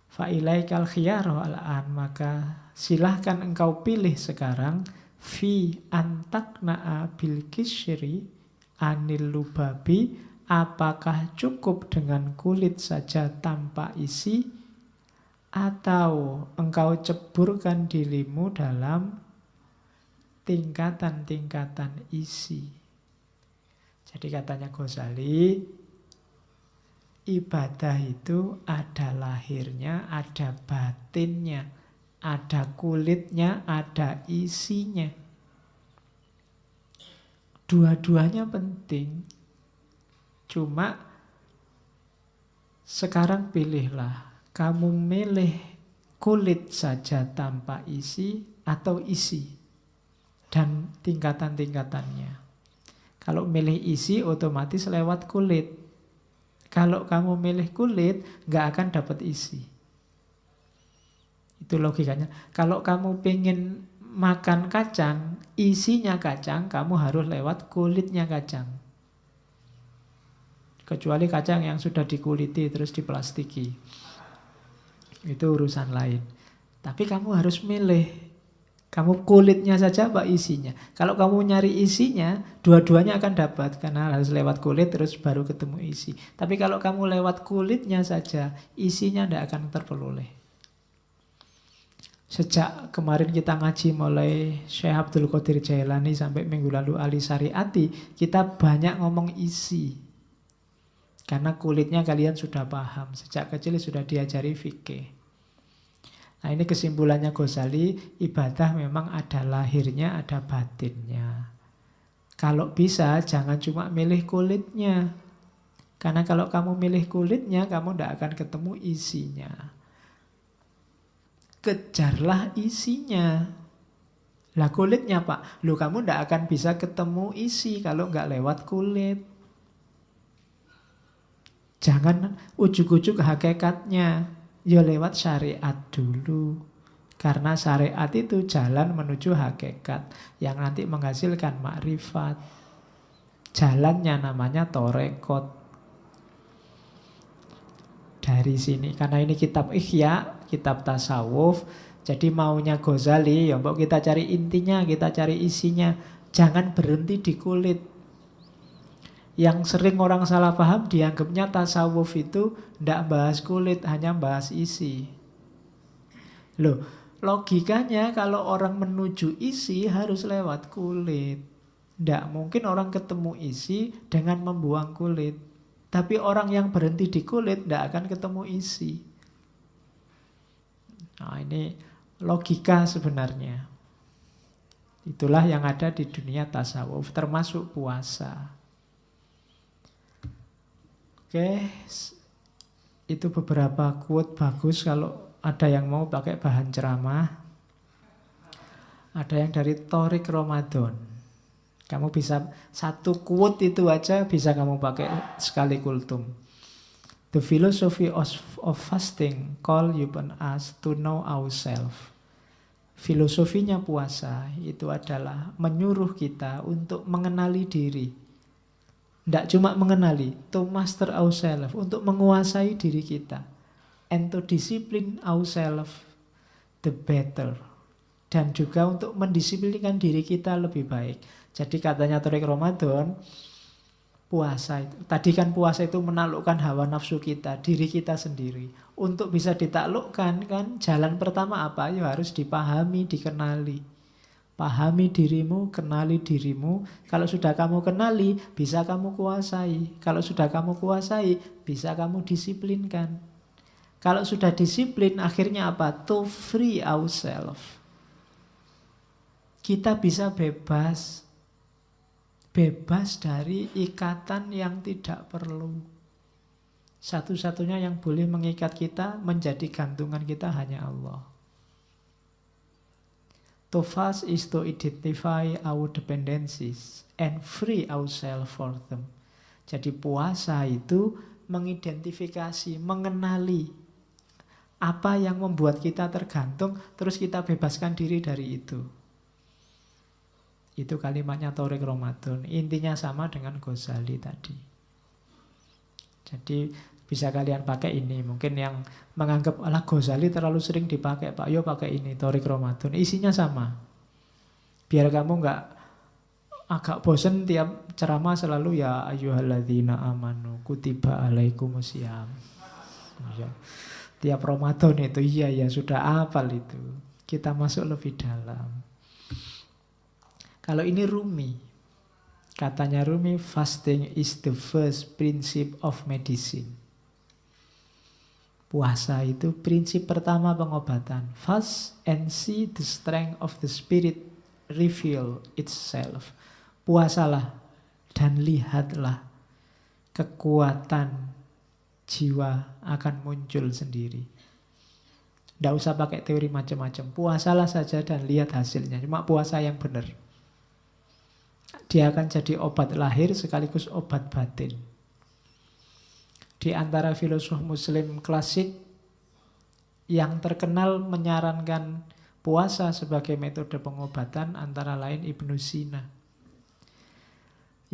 [SPEAKER 1] Fa'ilaikal khiyaru al'an. Maka silahkan engkau pilih sekarang. Fi antakna'a bil kisyri anil lubabi. Apakah cukup dengan kulit saja tanpa isi, atau engkau ceburkan dirimu dalam tingkatan-tingkatan isi. Jadi katanya Ghazali, ibadah itu ada lahirnya, ada batinnya, ada kulitnya, ada isinya. Dua-duanya penting. Cuma sekarang pilihlah, kamu milih kulit saja tanpa isi atau isi dan tingkatan-tingkatannya. Kalau milih isi otomatis lewat kulit. Kalau kamu milih kulit nggak akan dapat isi. Itu logikanya. Kalau kamu pengen makan kacang, isinya kacang, kamu harus lewat kulitnya kacang. Kecuali kacang yang sudah dikuliti terus diplastiki. Itu urusan lain. Tapi kamu harus milih. Kamu kulitnya saja apa isinya. Kalau kamu nyari isinya, dua-duanya akan dapat. Karena harus lewat kulit terus baru ketemu isi. Tapi kalau kamu lewat kulitnya saja, isinya tidak akan terperoleh. Sejak kemarin kita ngaji mulai Syekh Abdul Qadir Jailani sampai minggu lalu Ali Syariati, kita banyak ngomong isi. Karena kulitnya kalian sudah paham. Sejak kecil sudah diajari fikih. Nah ini kesimpulannya Ghazali, ibadah memang ada lahirnya, ada batinnya. Kalau bisa jangan cuma milih kulitnya. Karena kalau kamu milih kulitnya, kamu tidak akan ketemu isinya. Kejarlah isinya. Lah kulitnya Pak, kamu tidak akan bisa ketemu isi kalau nggak lewat kulit. Jangan ujuk-ujuk hakikatnya, ya lewat syariat dulu. Karena syariat itu jalan menuju hakikat yang nanti menghasilkan makrifat. Jalannya namanya torekot. Dari sini, karena ini kitab Ihya, kitab tasawuf. Jadi maunya Ghazali, ya mbok kita cari intinya, kita cari isinya. Jangan berhenti di kulit. Yang sering orang salah paham dianggapnya tasawuf itu tidak bahas kulit, hanya bahas isi. Loh, logikanya kalau orang menuju isi harus lewat kulit. Tidak mungkin orang ketemu isi dengan membuang kulit. Tapi orang yang berhenti di kulit tidak akan ketemu isi. Nah ini logika sebenarnya. Itulah yang ada di dunia tasawuf, termasuk puasa. Oke, itu beberapa quote bagus kalau ada yang mau pakai bahan ceramah. Ada yang dari Thorik Ramadan. Kamu bisa satu quote itu aja bisa kamu pakai sekali kultum. The philosophy of fasting call upon us to know ourselves. Filosofinya puasa itu adalah menyuruh kita untuk mengenali diri. Tidak cuma mengenali, to master ourselves, untuk menguasai diri kita. And to discipline ourselves the better. Dan juga untuk mendisiplinkan diri kita lebih baik. Jadi katanya Thorik Ramadan, puasa itu. Tadi kan puasa itu menaklukkan hawa nafsu kita, diri kita sendiri. Untuk bisa ditaklukkan kan jalan pertama apa? Ya harus dipahami, dikenali. Pahami dirimu, kenali dirimu. Kalau sudah kamu kenali, bisa kamu kuasai. Kalau sudah kamu kuasai, bisa kamu disiplinkan. Kalau sudah disiplin, akhirnya apa? To free ourselves. Kita bisa bebas. Bebas dari ikatan yang tidak perlu. Satu-satunya yang boleh mengikat kita, menjadi gantungan kita hanya Allah. To fast is to identify our dependencies and free ourselves for them. Jadi puasa itu mengidentifikasi, mengenali apa yang membuat kita tergantung, terus kita bebaskan diri dari itu. Itu kalimatnya Tariq Ramadan. Intinya sama dengan Ghazali tadi. Jadi bisa kalian pakai ini. Mungkin yang menganggap alah Ghazali terlalu sering dipakai, Pak, yo pakai ini Tariq Ramadan. Isinya sama. Biar kamu nggak agak bosen tiap ceramah selalu ya ayyuhalladzina amanu kutiba alaikumusiyam. Ya. Tiap Ramadan itu iya sudah hafal itu. Kita masuk lebih dalam. Kalau ini Rumi, katanya Rumi, fasting is the first principle of medicine. Puasa itu prinsip pertama pengobatan. Fast and see the strength of the spirit reveal itself. Puasalah dan lihatlah kekuatan jiwa akan muncul sendiri. Tidak usah pakai teori macam-macam. Puasalah saja dan lihat hasilnya. Cuma puasa yang benar. Dia akan jadi obat lahir sekaligus obat batin. Di antara filosof muslim klasik yang terkenal menyarankan puasa sebagai metode pengobatan antara lain Ibnu Sina,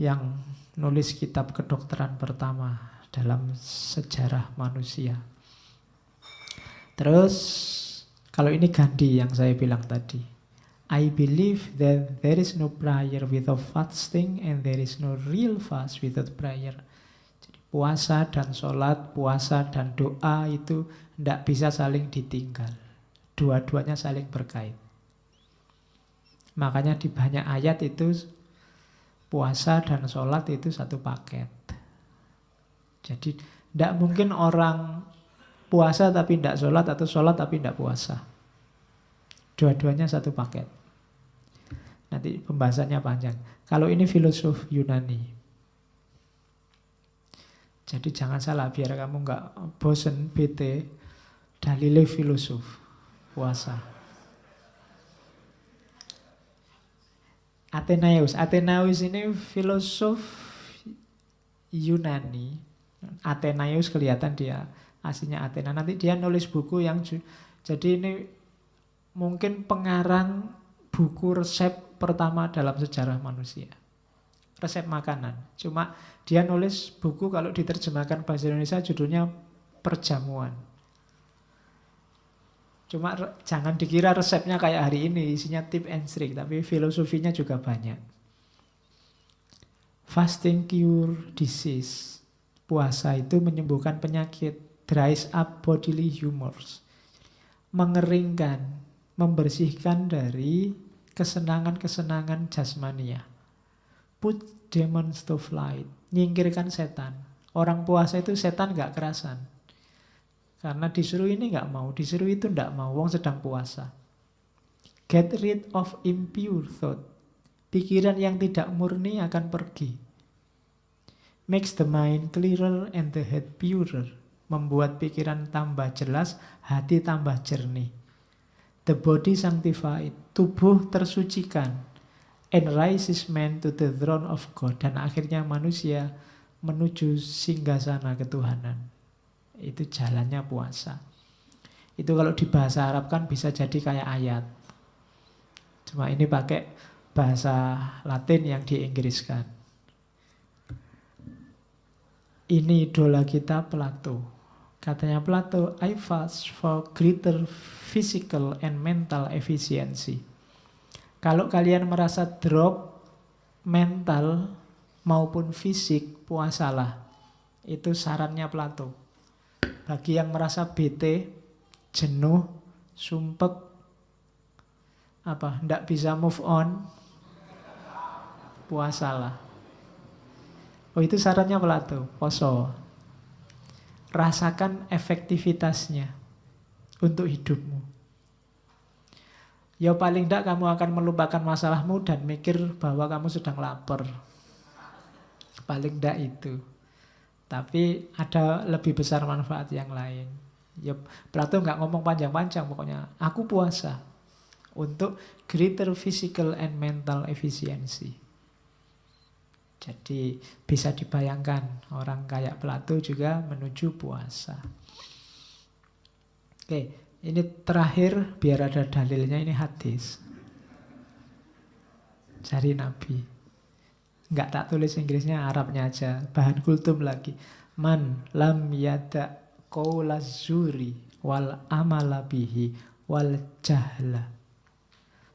[SPEAKER 1] yang nulis kitab kedokteran pertama dalam sejarah manusia. Terus kalau ini Gandhi yang saya bilang tadi, I believe that there is no prayer without fasting and there is no real fast without prayer. Jadi puasa dan sholat, puasa dan doa itu tidak bisa saling ditinggal. Dua-duanya saling berkait. Makanya di banyak ayat itu puasa dan sholat itu satu paket. Jadi tidak mungkin orang puasa tapi tidak sholat atau sholat tapi tidak puasa. Dua-duanya satu paket. Nanti pembahasannya panjang. Kalau ini filosof Yunani. Jadi jangan salah, biar kamu nggak bosen, bete, dalilnya filosof puasa. Athenaeus ini filosof Yunani. Athenaeus kelihatan dia aslinya Athena. Nanti dia nulis buku yang jadi ini mungkin pengarang buku resep pertama dalam sejarah manusia. Resep makanan. Cuma dia nulis buku kalau diterjemahkan bahasa Indonesia judulnya Perjamuan. Cuma jangan dikira resepnya kayak hari ini, isinya tip and trick, tapi filosofinya juga banyak. Fasting cure disease. Puasa itu menyembuhkan penyakit. Dries up bodily humors. Mengeringkan, membersihkan dari kesenangan-kesenangan jasmania. Put demons to flight. Nyingkirkan setan. Orang puasa itu setan gak kerasan. Karena disuruh ini gak mau, disuruh itu gak mau, wong sedang puasa. Get rid of impure thought. Pikiran yang tidak murni akan pergi. Makes the mind clearer and the head purer. Membuat pikiran tambah jelas, hati tambah jernih. The body sanctified. Tubuh tersucikan. And rises man to the throne of God. Dan akhirnya manusia menuju singgasana ketuhanan. Itu jalannya puasa. Itu kalau di bahasa Arab kan bisa jadi kayak ayat. Cuma ini pakai bahasa Latin yang diinggriskan. Ini idola kita Plato. Katanya Plato, I fast for greater physical and mental efficiency. Kalau kalian merasa drop mental maupun fisik, puasalah. Itu sarannya Plato. Bagi yang merasa bete, jenuh, sumpek, ndak bisa move on, puasalah. Oh, itu sarannya Plato, poso. Rasakan efektivitasnya untuk hidupmu. Ya paling tidak kamu akan melupakan masalahmu dan mikir bahwa kamu sedang lapar. Paling tidak itu. Tapi ada lebih besar manfaat yang lain. Ya, Plato nggak ngomong panjang-panjang, pokoknya aku puasa untuk greater physical and mental efficiency. Jadi bisa dibayangkan orang kayak Plato juga menuju puasa. Oke, ini terakhir biar ada dalilnya, ini hadis. Cari Nabi. Enggak tak tulis Inggrisnya, Arabnya aja. Bahan kultum lagi. Man lam yada qaulaz zuri wal amala bihi wal jahla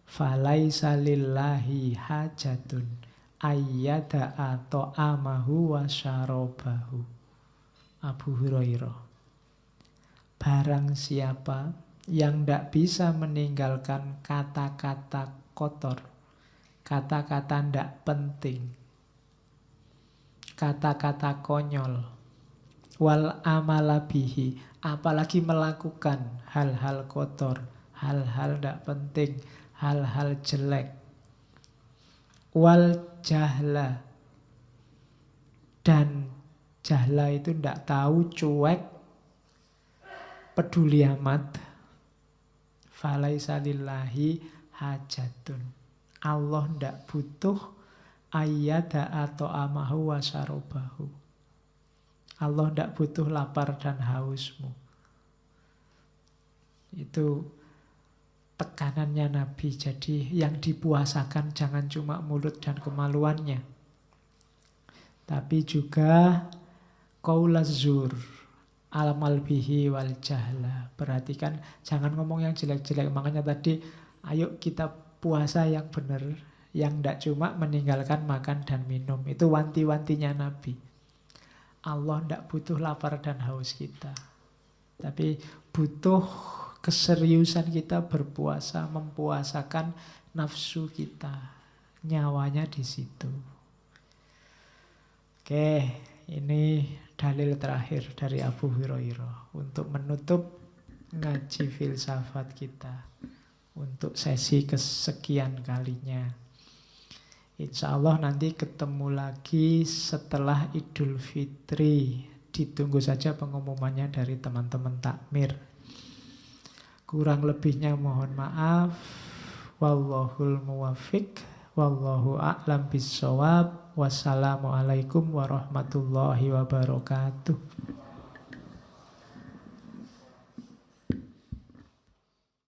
[SPEAKER 1] falaisa lillahi hajatun ayyada ta'amahu wa syarabahu. Abu Hurairah. Barang siapa yang tidak bisa meninggalkan kata-kata kotor, kata-kata tidak penting, kata-kata konyol, wal amala bihi, apalagi melakukan hal-hal kotor, hal-hal tidak penting, hal-hal jelek, wal jahla, dan jahla itu tidak tahu, cuek, peduli amat, falaisa lillahi hajatun, Allah tidak butuh ayyada atau amahu wa syarabahu, Allah tidak butuh lapar dan hausmu. Itu tekanannya Nabi. Jadi yang dipuasakan jangan cuma mulut dan kemaluannya, tapi juga qaulaz zur, amal bihi wal jahla. Perhatikan, jangan ngomong yang jelek-jelek. Makanya tadi, ayo kita puasa yang benar, yang tidak cuma meninggalkan makan dan minum. Itu wanti-wantinya Nabi. Allah tidak butuh lapar dan haus kita, tapi butuh keseriusan kita berpuasa, mempuasakan nafsu kita, nyawanya di situ. Oke, ini dalil terakhir dari Abu Hurairah untuk menutup ngaji filsafat kita untuk sesi kesekian kalinya. Insya Allah nanti ketemu lagi setelah Idul Fitri. Ditunggu saja pengumumannya dari teman-teman takmir. Kurang lebihnya mohon maaf. Wallahul muwaffiq. Wallahu a'lam bissawab. Wassalamualaikum warahmatullahi wabarakatuh.